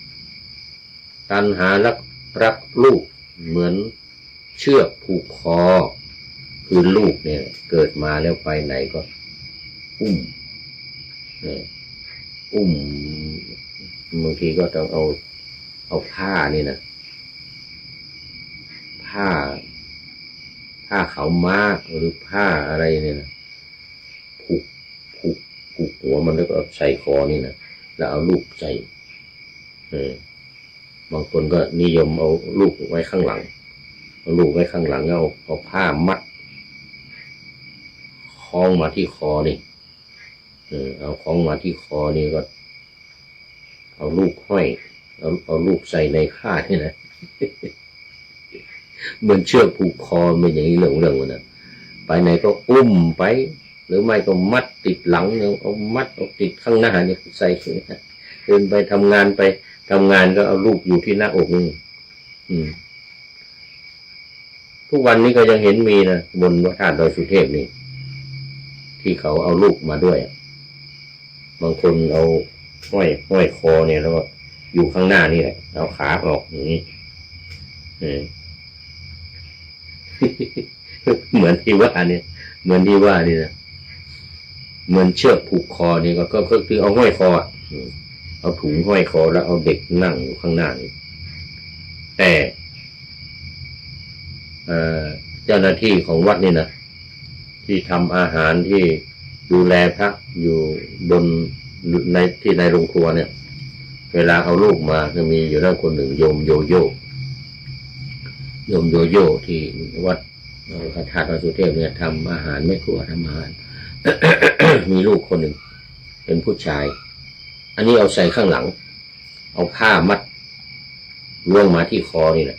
ตัณหารักลูกเหมือนเชือกผูกคอคือลูกเนี่ยเกิดมาแล้วไปไหนก็อุ้มบางทีก็ต้องเอาผ้านี่นะผ้าขาวม้าหรือผ้าอะไรเนี่ยนะผูกหัวมันแล้วก็ใส่คอนี่นะแล้วเอาลูกใส่บางคนก็นิยมเอาลูกไว้ข้างหลังเอาผ้ามัดคล้องมาที่คอนี่เอาคล้องมาที่คอนี่ก็เอาลูกห้อยเอาลูกใส่ในผ้านี่นะ เหมือนเชือกผูกคอเป็นอย่างนี้เรื่องมันนะไปไหนก็อุ้มไปหรือไม่ก็มัดติดหลังเนี่ยเอามัดเอาติดข้างหน้าเนี่ยใส่เดินไปทำงานก็เอาลูกอยู่ที่หน้าอกนี่ทุกวันนี้ก็ยังเห็นมีนะบนพระธาตุดอยสุเทพนี่ที่เขาเอาลูกมาด้วยบางคนเอาห้อยคอเนี่ยแล้วก็อยู่ข้างหน้านี่แหละเอาขาออกอย่างนี้เหมือนที่ว่านี่นะเหมือนเชือกผูกคอนี่ก็คือเอาห้อยคอเอาถุงห้อยคอแล้วเอาเด็กนั่งอยู่ข้างหน้านี่แต่เจ้าหน้าที่ของวัดนี่นะที่ทำอาหารที่ดูแลพระอยู่บนในโรงครัวเนี่ยเวลาเอาลูกมาจะมีอยู่นั่นคนหนึ่งโยมโยโย่ที่วัดพระธาตุดอยสุเทพเนี่ยทำอาหารไม่ครัวทำอาหาร มีลูกคนหนึ่งเป็นผู้ชายอันนี้เอาใส่ข้างหลังเอาผ้ามัดล่วงมาที่คอนี่แหละ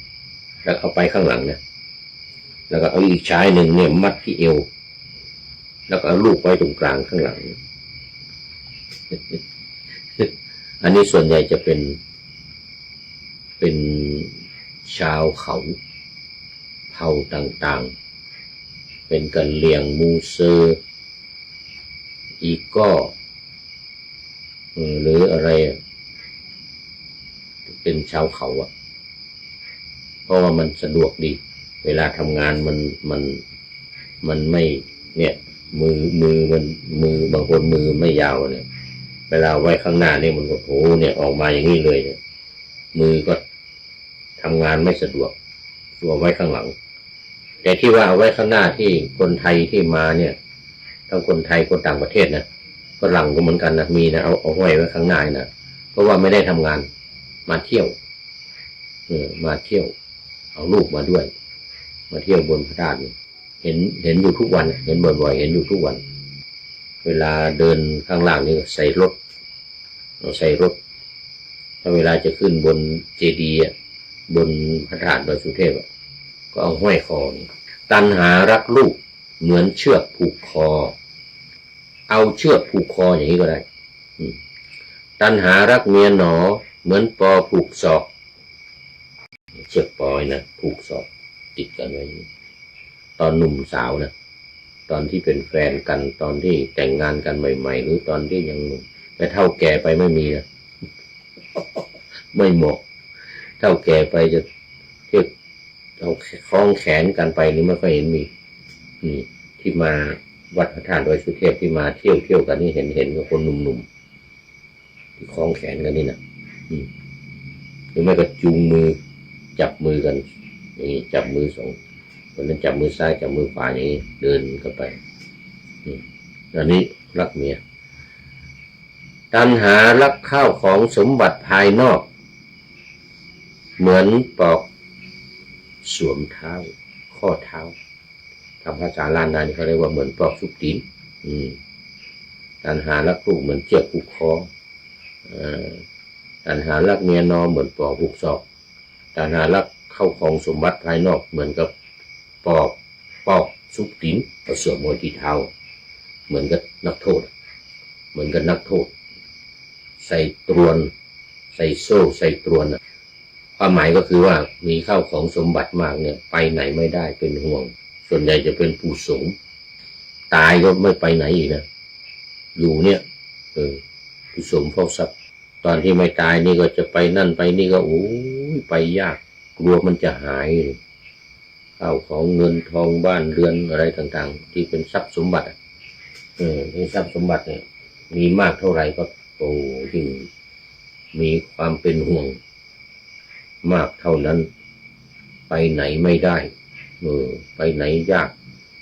แล้วเอาไปข้างหลังเนี่ยแล้วก็เอาอีกชายหนึ่งเนี่ยมัดที่เอวแล้วก็เอาลูกไว้ตรงกลางข้างหลัง อันนี้ส่วนใหญ่จะเป็นชาวเขาเผ่าต่างๆเป็นกะเหรี่ยงมูเซอร์อีก้อหรืออะไรเป็นชาวเขาเพราะว่ามันสะดวกดีเวลาทำงานมันไม่เนี่ยมือบางคนมือไม่ยาวเนี่ยเวลาไว้ข้างหน้านี่มันก็โอ้เนี่ยออกมาอย่างนี้เลยเนี่ยมือก็ทำงานไม่สะดวกตัวไว้ข้างหลังแต่ที่ว่าเอาไว้ข้างหน้าที่คนไทยที่มาเนี่ยทั้งคนไทยคนต่างประเทศนะฝรั่งก็เหมือนกันนะมีนะเอาห้อยไว้ข้างหน้านะเพราะว่าไม่ได้ทำงานมาเที่ยว มาเที่ยวเอาลูกมาด้วยมาเที่ยวบนพระธาตุเห็นอยู่ทุกวันเห็นบ่อยๆเห็นอยู่ทุกวันเวลาเดินข้างล่างนี่ใส่รถถ้าเวลาจะขึ้นบนเจดีย์บนพระธาตุดอยสุเทพก็เอาห้อยคอนี่ตัณหารักลูกเหมือนเชือกผูกคอเอาเชือกผูกคออย่างนี้ก็ได้ตัณหารักเมียหนอเหมือนปอผูกศอกเชือกปอยนะผูกศอกติดกันไว้ตอนหนุ่มสาวนะตอนที่เป็นแฟนกันตอนที่แต่งงานกันใหม่ๆหรือตอนที่ยังหนุ่มแต่เท่าแก่ไปไม่มีนะ ไม่เหมาะเท่าแก่ไปจะเที่ยวเอาคล้องแขนกันไปนี่ไม่ค่อยเห็นมีนี่ที่มาวัดพระธาตุดอยสุเทพที่มาเที่ยวกันนี่เห็นกับคนหนุ่มๆที่คล้องแขนกันนี่นะหรือไม่ก็จูงมือจับมือกันอย่างนี้จับมือสองคนนั้นจับมือซ้ายจับมือขวาอย่างนี้เดินกันไปอันนี้รักเมียตัณหารักข้าวของสมบัติภายนอกเหมือนปอกสวมเท้าข้อเท้าทำภาษาล้านนานี่เขาเรียกว่าเหมือนปอกซุปตีนตัณหารักลูกเหมือนเชือกผูกคอตัณหารักเมียนอเหมือนปอกผูกศอกตัณหารักเข้าของสมบัติภายนอกเหมือนกับปอกซุปตีนเอาเสือมวยที่เท้าเหมือนกับนักโทษใส่ตรวนใส่โซ่ใส่ตรวนความหมายก็คือว่ามีข้าวของสมบัติมากเนี่ยไปไหนไม่ได้เป็นห่วงส่วนใหญ่จะเป็นผู้สูงตายก็ไม่ไปไหนอีกนะอยู่เนี่ยผู้สูงเฝ้าทรัพย์ตอนที่ไม่ตายนี่ก็จะไปนั่นไปนี่ก็ไปยากกลัวมันจะหายข้าวของเงินทองบ้านเรือนอะไรต่างๆที่เป็นทรัพย์สมบัติที่ทรัพย์สมบัติเนี่ยมีมากเท่าไหร่ก็ยิ่งมีความเป็นห่วงมากเท่านั้นไปไหนไม่ได้ไปไหนยาก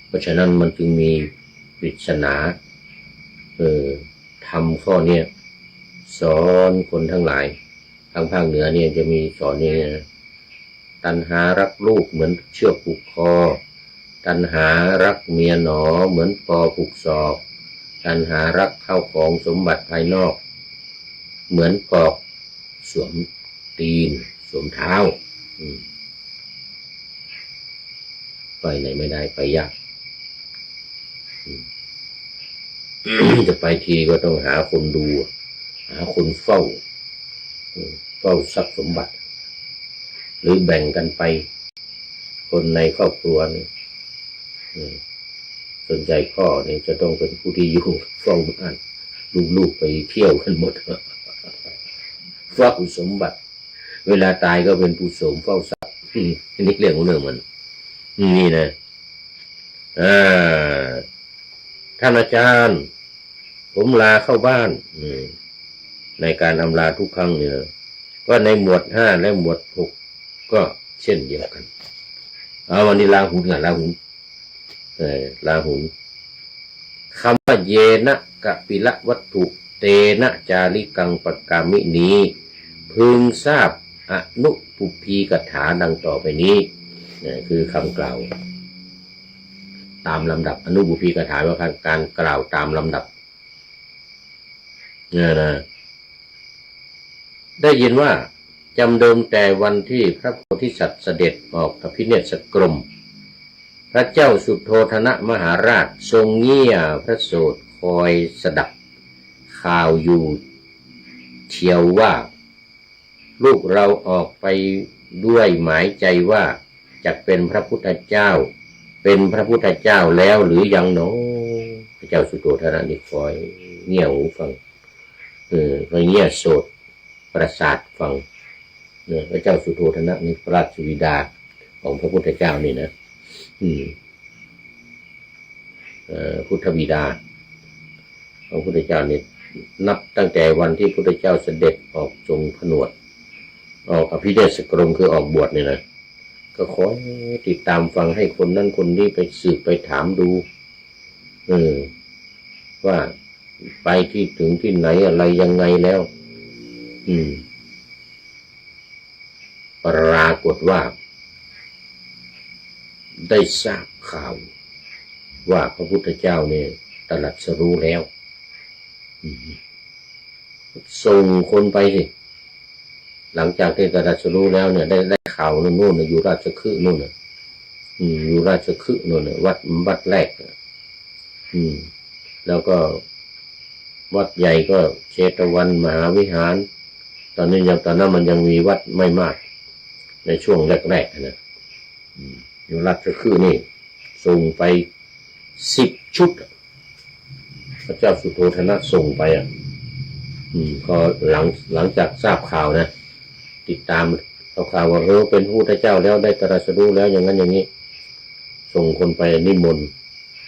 เพราะฉะนั้นมันจึงมีปริศนาทำข้อเนี้ยสอนคนทั้งหลายทางภาคเหนือเนี่ยจะมีสอนเนี่ยตัณหารักลูกเหมือนเชือกผูกคอตัณหารักเมียหนอเหมือนปอผูกศอกตัณหารักเข้าของสมบัติภายนอกเหมือนปอกสวมตีนสวมเท้าไปไหนไม่ได้ไปยากจะไปทีก็ต้องหาคนดูหาคนเฝ้าทรัพย์สมบัติหรือแบ่งกันไปคนในครอบครัวนี่ส่วนใหญ่พ่อเนี่ยจะต้องเป็นผู้ที่อยู่เฝ้าบ้านลูกๆไปเที่ยวกันหมดเฝ้าสมบัติเวลาตายก็เป็นผู้สมเฝ้าทรัพย์นี่เรื่องของเรื่องมันนี่นะท่านอาจารย์ผมลาเข้าบ้านในการอำลาทุกครั้งเนี่ยก็ในหมวด5และหมวด6ก็เช่นเดียวกันวันนี้ลาหุนกันลาหุนคำว่าเยนะกะปิละวัตถุเตนะจาริกังปกามินี้พึงทราบอนุปุพีกถาดังต่อไปนี้คือคำกล่าวตามลำดับอนุปุพีกถาว่าการกล่าวตามลำดับได้ยินว่าจำเดิมแต่วันที่พระโพธิสัตว์เสด็จออกอภิเนศกรมพระเจ้าสุโธทนะมหาราชทรงเงี่ยพระโสดคอยสดับข่าวอยู่เชียวว่าลูกเราออกไปด้วยหมายใจว่าจะเป็นพระพุทธเจ้าแล้วหรือยังเนาะพระเจ้าสุโธทนะนี่คอยเงี่ยหูฟังคอยเงี่ยโสดประสาทฟังพระเจ้าสุโธทนะนี่พระราชบิดาของพระพุทธเจ้านี่นะพุทธบิดาของพระพุทธเจ้านี่นับตั้งแต่วันที่พระพุทธเจ้าเสด็จออกทรงผนวดออกอภิเดชกรมคือออกบวชเนี่ยนะก็ขอติดตามฟังให้คนนั้นคนนี้ไปสืบไปถามดูว่าไปที่ถึงที่ไหนอะไรยังไงแล้ว ปรากฏว่าได้ทราบข่าวว่าพระพุทธเจ้าเนี่ยตรัสรู้แล้วส่งคนไปสิหลังจากที่ตรัสรู้แล้วเนี่ยได้ข่าวนู่นอยู่ราชคฤห์นู่นอยู่ราชคฤห์นู่นวัดแรกแล้วก็วัดใหญ่ก็เชตวันมหาวิหารตอนนั้นมันยังมีวัดไม่มากในช่วงแรกๆนะอยู่ราชคฤห์นี่ส่งไป10 ชุดพระเจ้าสุโธทนะส่งไปก็หลังจากทราบข่าวนะติดตามข่าวว่าเป็นพระพุทธเจ้าแล้วได้ตรัสรู้แล้วอย่างนั้นอย่างนี้ส่งคนไปนิมนต์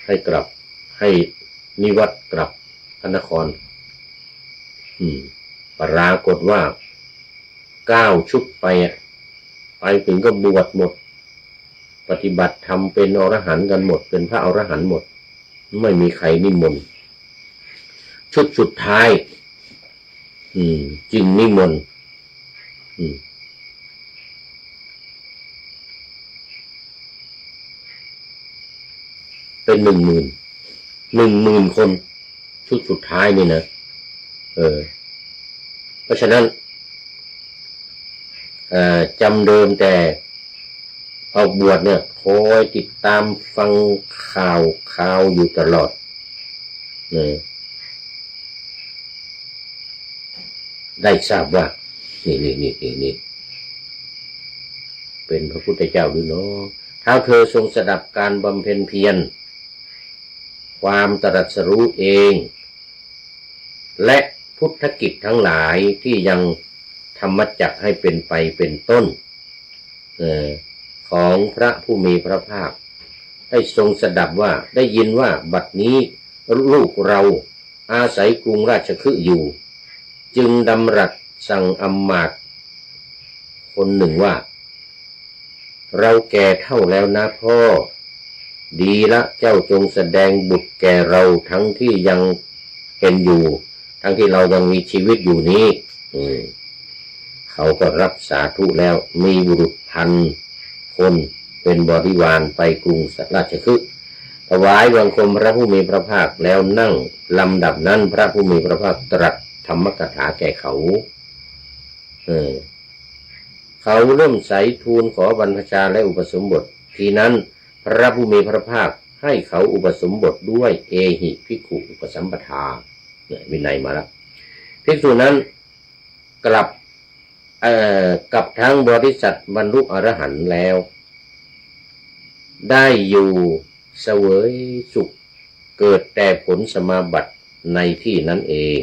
ให้กลับให้นิวัตกลับพระนครปรากฏว่า9 ชุดไปถึงก็บวชหมดปฏิบัติธรรมเป็นอรหันต์กันหมดเป็นพระอรหันต์หมดไม่มีใครนิมนต์ชุดสุดท้ายจึงนิมนต์เป็น10,000 คนชุดสุดท้ายนี่นะเพราะฉะนั้นจำเดิมแต่เอาบวชเนี่ยคอยติดตามฟังข่าวอยู่ตลอดได้ทราบว่านี่เป็นพระพุทธเจ้าหรือเนาะถ้าเธอทรงสดับการบำเพ็ญเพียรความตรัสรู้เองและพุทธกิจทั้งหลายที่ยังธรรมจักรให้เป็นไปเป็นต้นของพระผู้มีพระภาคได้ทรงสดับว่าได้ยินว่าบัดนี้ลูกเราอาศัยกรุงราชคฤห์อยู่จึงดำรัสสั่งอำมาตย์คนหนึ่งว่าเราแก่เท่าแล้วนะพ่อดีละเจ้าจงแสดงบุตรแก่เราทั้งที่ยังเป็นอยู่ทั้งที่เรายังมีชีวิตอยู่นี้เขาก็รับสาธุแล้วมีบุรุษ1,000 คนเป็นบริวารไปกรุงราชคฤห์ถวายบังคมพระผู้มีพระภาคแล้วนั่งลำดับนั้นพระผู้มีพระภาคตรัสธรรมกถาแก่เขาเขาเริ่มใสทูลขอบรรพชาและอุปสมบททีนั้นพระผู้มีพระภาคให้เขาอุปสมบทด้วยเอหิภิกขุอุปสัมปทาวินัยมาแล้วภิกษุนั้นกับทั้งบริษัทบรรลุอรหันต์แล้วได้อยู่เสวยสุขเกิดแต่ผลสมาบัติในที่นั้นเอง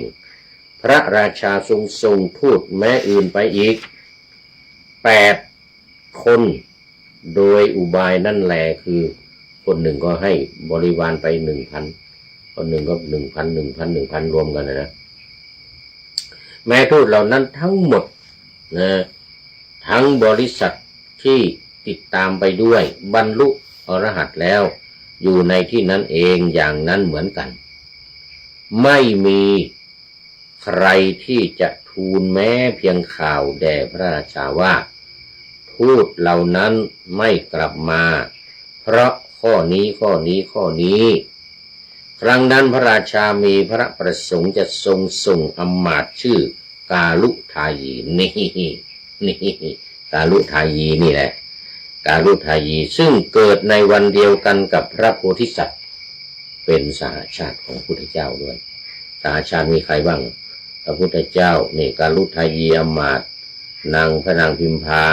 พระราชาทรงทูตแม้อื่นไปอีก8 คนโดยอุบายนั่นแหละคือคนหนึ่งก็ให้บริวารไป 1,000 คนหนึ่งก็ 1,000 รวมกันนะแม้ทูตเหล่านั้นทั้งหมดทั้งบริษัทที่ติดตามไปด้วยบรรลุอรหันต์แล้วอยู่ในที่นั้นเองอย่างนั้นเหมือนกันไม่มีใครที่จะทูลแม้เพียงข่าวแด่พระราชาว่าทูตเหล่านั้นไม่กลับมาเพราะข้อนี้ครั้งนั้นพระราชามีพระประสงค์จะทรงส่งอำมาตย์ชื่อกาลุทายีนี่กาลุทายีนี่แหละกาลุทายีซึ่งเกิดในวันเดียวกันกับพระโพธิสัตว์เป็นสหชาติของพระพุทธเจ้าด้วยสหชาติมีใครบ้างพระพุทธเจ้านี่กาลุทายีอำมาตย์พระนางพิมพา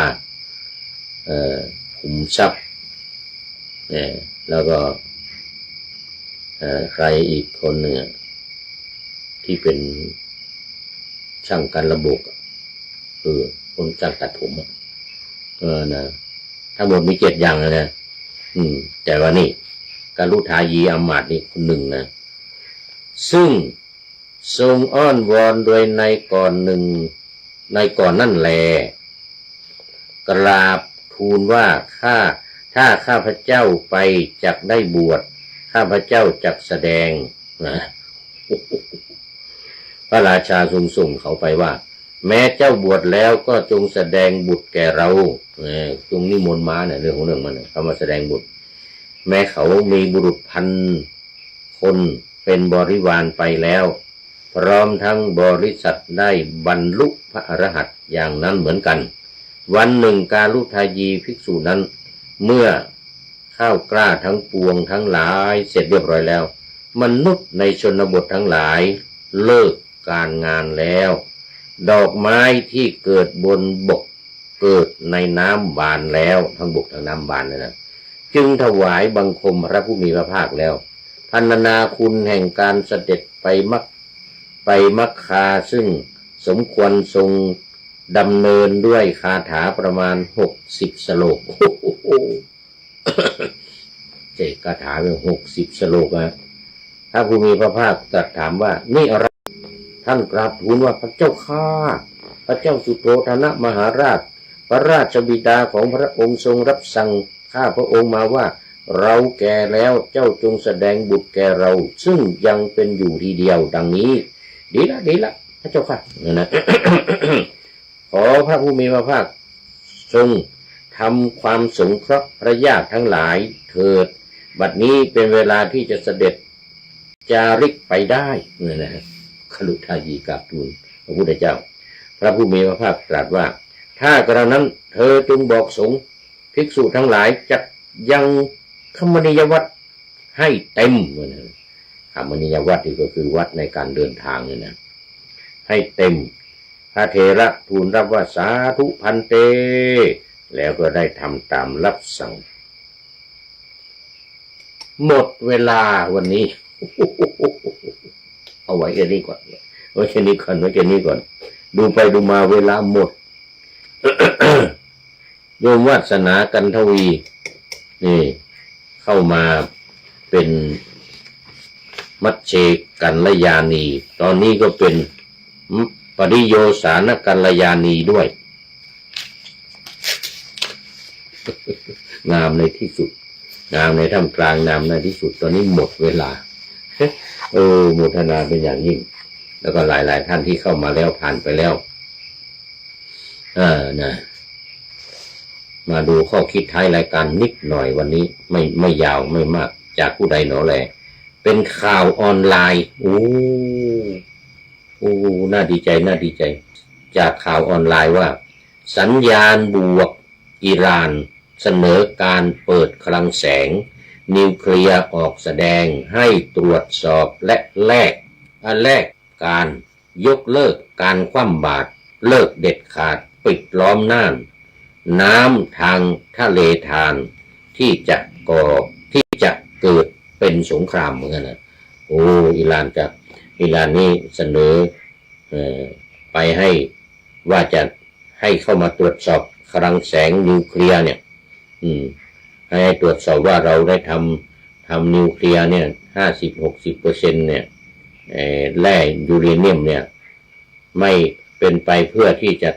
ขุมทรัพย์แล้วก็ใครอีกคนหนึ่งที่เป็นช่างการระบบคนช่างตัดผมนะทั้งหมดมี7 อย่างนะแต่ว่านี่กาลุทายีอำมาตย์นี่คนหนึ่งนะซึ่งทรงอ้อนวอนโดยในก่อนนั่นแลกราบทูลว่าถ้าข้าพเจ้าไปจักได้บวชข้าพเจ้าจักแสดงนะพระราชาทรงส่งเขาไปว่า แม้เจ้าบวชแล้วก็จงแสดงบุตรแก่เราจงนิมนต์มาเนี่ยเรื่องของเรื่องมันเขามาแสดงบุตรแม้เขามีบุรุษพันคนเป็นบริวารไปแล้วพร้อมทั้งบริษัทได้บรรลุพระอรหันต์อย่างนั้นเหมือนกันวันหนึ่งกาลุทายีภิกษุนั้นเมื่อข้าวกล้าทั้งปวงทั้งหลายเสร็จเรียบร้อยแล้วมนุษย์ในชนบททั้งหลายเลิกการงานแล้วดอกไม้ที่เกิดบนบกเกิดในน้ำบานแล้วทั้งบกทั้งน้ำบานเลยนะจึงถวายบังคมพระผู้มีพระภาคแล้วพรรณนาคุณแห่งการเสด็จไปมัคคาซึ่งสมควรทรงดำเนินด้วยคาถาประมาณ60 สโลก เจคาถาเป็น60 สโลกนะพระผู้มีพระภาคตรัสถามว่านี่อะไรท่านกราบทูลว่าพระเจ้าข้าพระเจ้าสุโธทนะมหาราชพระราชบิดาของพระองค์ทรงรับสั่งข้าพระองค์มาว่าเราแก่แล้วเจ้าจงแสดงบุตรแก่เราซึ่งยังเป็นอยู่ทีเดียวดังนี้ดีละพระเจ้าค่ะนั่นนะ ขอพระผู้มีพระภาคทรงทำความสงเคราะห์พระญาติทั้งหลายเถิดบัดนี้เป็นเวลาที่จะเสด็จจาริกไปได้นั่นนะคลุทายีกราบทูลพระพุทธเจ้าพระผู้มีพระภาคตรัสว่าถ้ากระนั้นเธอจงบอกสงฆ์ภิกษุทั้งหลายจักยังคมณียวัตรให้เต็มนะคมณียวัตรนี่ก็คือวัดในการเดินทางเนี่ยนะให้เต็มพระเถระทูลรับว่าสาธุพันเตแล้วก็ได้ทำตามรับสั่งหมดเวลาวันนี้ เอาไว้แค่นี้ก่อนดูไปดูมาเวลาหมด โยมวาสนากันทวีนี่เข้ามาเป็นมัชเชกัลยาณีตอนนี้ก็เป็นปริโยสานกัลยาณีด้วย งามในที่สุดงามในท่ามกลางงามในที่สุดตอนนี้หมดเวลาโมทนาเป็นอย่างยิ่งแล้วก็หลายท่านที่เข้ามาแล้วผ่านไปแล้วนะมาดูข้อคิดท้ายรายการนิดหน่อยวันนี้ไม่ยาวไม่มากจากผู้ใดหนอแลเป็นข่าวออนไลน์โอ้น่าดีใจจากข่าวออนไลน์ว่าสัญญาณบวกอิหร่านเสนอการเปิดคลังแสงนิวเคลียร์ออกแสดงให้ตรวจสอบและแลกการยกเลิกการคว่ำบาตรเลิกเด็ดขาดปิดล้อมน่านน้ำทางทะเลทานที่จะเกิดเป็นสงครามเหมือนกันนะอิหร่านนี่เสนอไปให้ว่าจะให้เข้ามาตรวจสอบคลังแสงนิวเคลียร์เนี่ยให้ตรวจสอบว่าเราได้ทำนิวเคลียร์เนี่ย50-60%เนี่ยแร่ยูเรเนียมเนี่ยไม่เป็นไปเพื่อที่จะ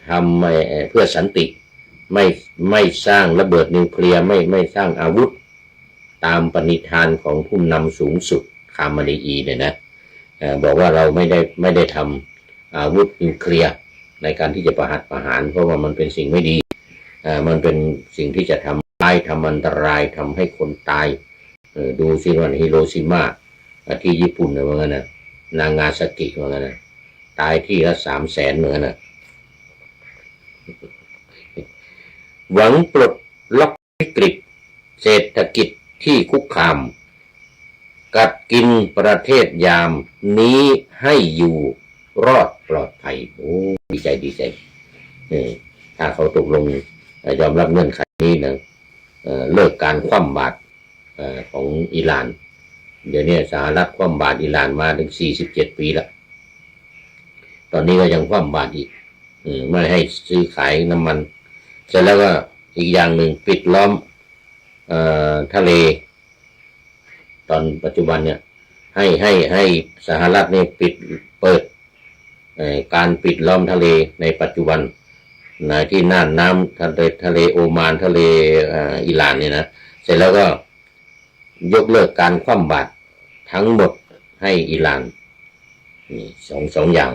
ทำเพื่อสันติไม่สร้างระเบิดนิวเคลียร์ไม่สร้างอาวุธตามปณิธานของผู้นำสูงสุดคามนีอีเนี่ยนะบอกว่าเราไม่ได้ทำอาวุธนิวเคลียร์ในการที่จะประหารเพราะว่ามันเป็นสิ่งไม่ดีมันเป็นสิ่งที่จะทำร้ายทำอันตรายทำให้คนตายดูซิว่าฮิโรชิมาที่ญี่ปุ่นเหมือนกันนะนางาซากิเหมือนกันนะตายที่ละ300,000เหมือนกันนะหวังปลดล็อกวิกฤตเศรษฐกิจที่คุกคามกัดกินประเทศยามนี้ให้อยู่รอดปลอดภัยดีใจถ้าเขาตกลงยอมรับเงื่อนไขนี้นะเลิกการคว่ำบาตรของอิหร่านเดี๋ยวนี้สหรัฐคว่ำบาตรอิหร่านมาถึง47 ปีแล้วตอนนี้ก็ยังคว่ำบาตรอีกไม่ให้ซื้อขายน้ำมันเสร็จแล้วก็อีกอย่างหนึ่งปิดล้อมทะเลตอนปัจจุบันเนี่ยให้สหรัฐเนี่ยเปิดการปิดล้อมทะเลในปัจจุบันที่น่านน้ำทะเลโอมานทะเลอิหร่านเนี่ยนะเสร็จแล้วก็ยกเลิกการคว่ำบาตรทั้งหมดให้อิหร่านนี่สองอย่าง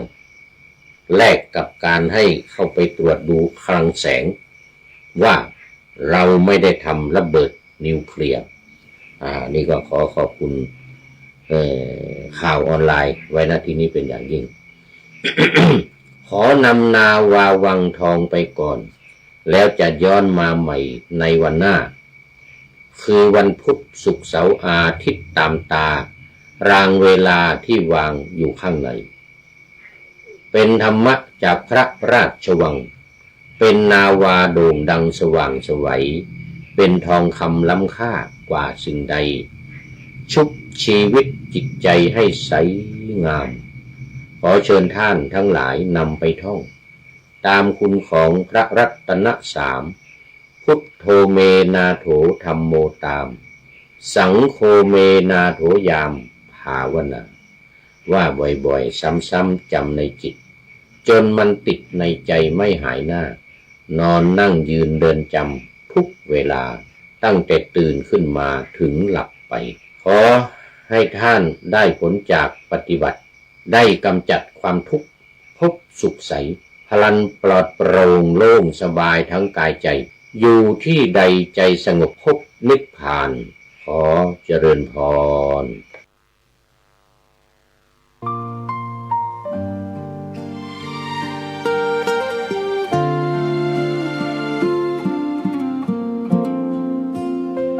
แลกกับการให้เข้าไปตรวจดูคลังแสงว่าเราไม่ได้ทำระเบิดนิวเคลียร์นี่ก็ขอขอบคุณข่าวออนไลน์ไว้ณที่นี้เป็นอย่างยิ่ง ขอนำนาวาวังทองไปก่อนแล้วจะย้อนมาใหม่ในวันหน้าคือวันพุธศุกร์เสาร์อาทิตย์ตามตารางเวลาที่วางอยู่ข้างในเป็นธรรมะจากพระราชวังเป็นนาวาโด่งดังสว่างไสวเป็นทองคำล้ำค่ากว่าสิ่งใดชุบชีวิตจิตใจให้ใสงามขอเชิญท่านทั้งหลายนำไปท่องตามคุณของพระรัตนสามพุทโธเมนาโถธัมโมตามสังโฆเมนาโถยามภาวนาว่าบ่อยๆซ้ำๆจำในจิตจนมันติดในใจไม่หายหน้านอนนั่งยืนเดินจำทุกเวลาตั้งแต่ตื่นขึ้นมาถึงหลับไปขอให้ท่านได้ผลจากปฏิบัติได้กำจัดความทุกข์พบสุขใสพลันปลอดโปร่งโล่งสบายทั้งกายใจอยู่ที่ใดใจสงบพบนิพพานขอเจริญพร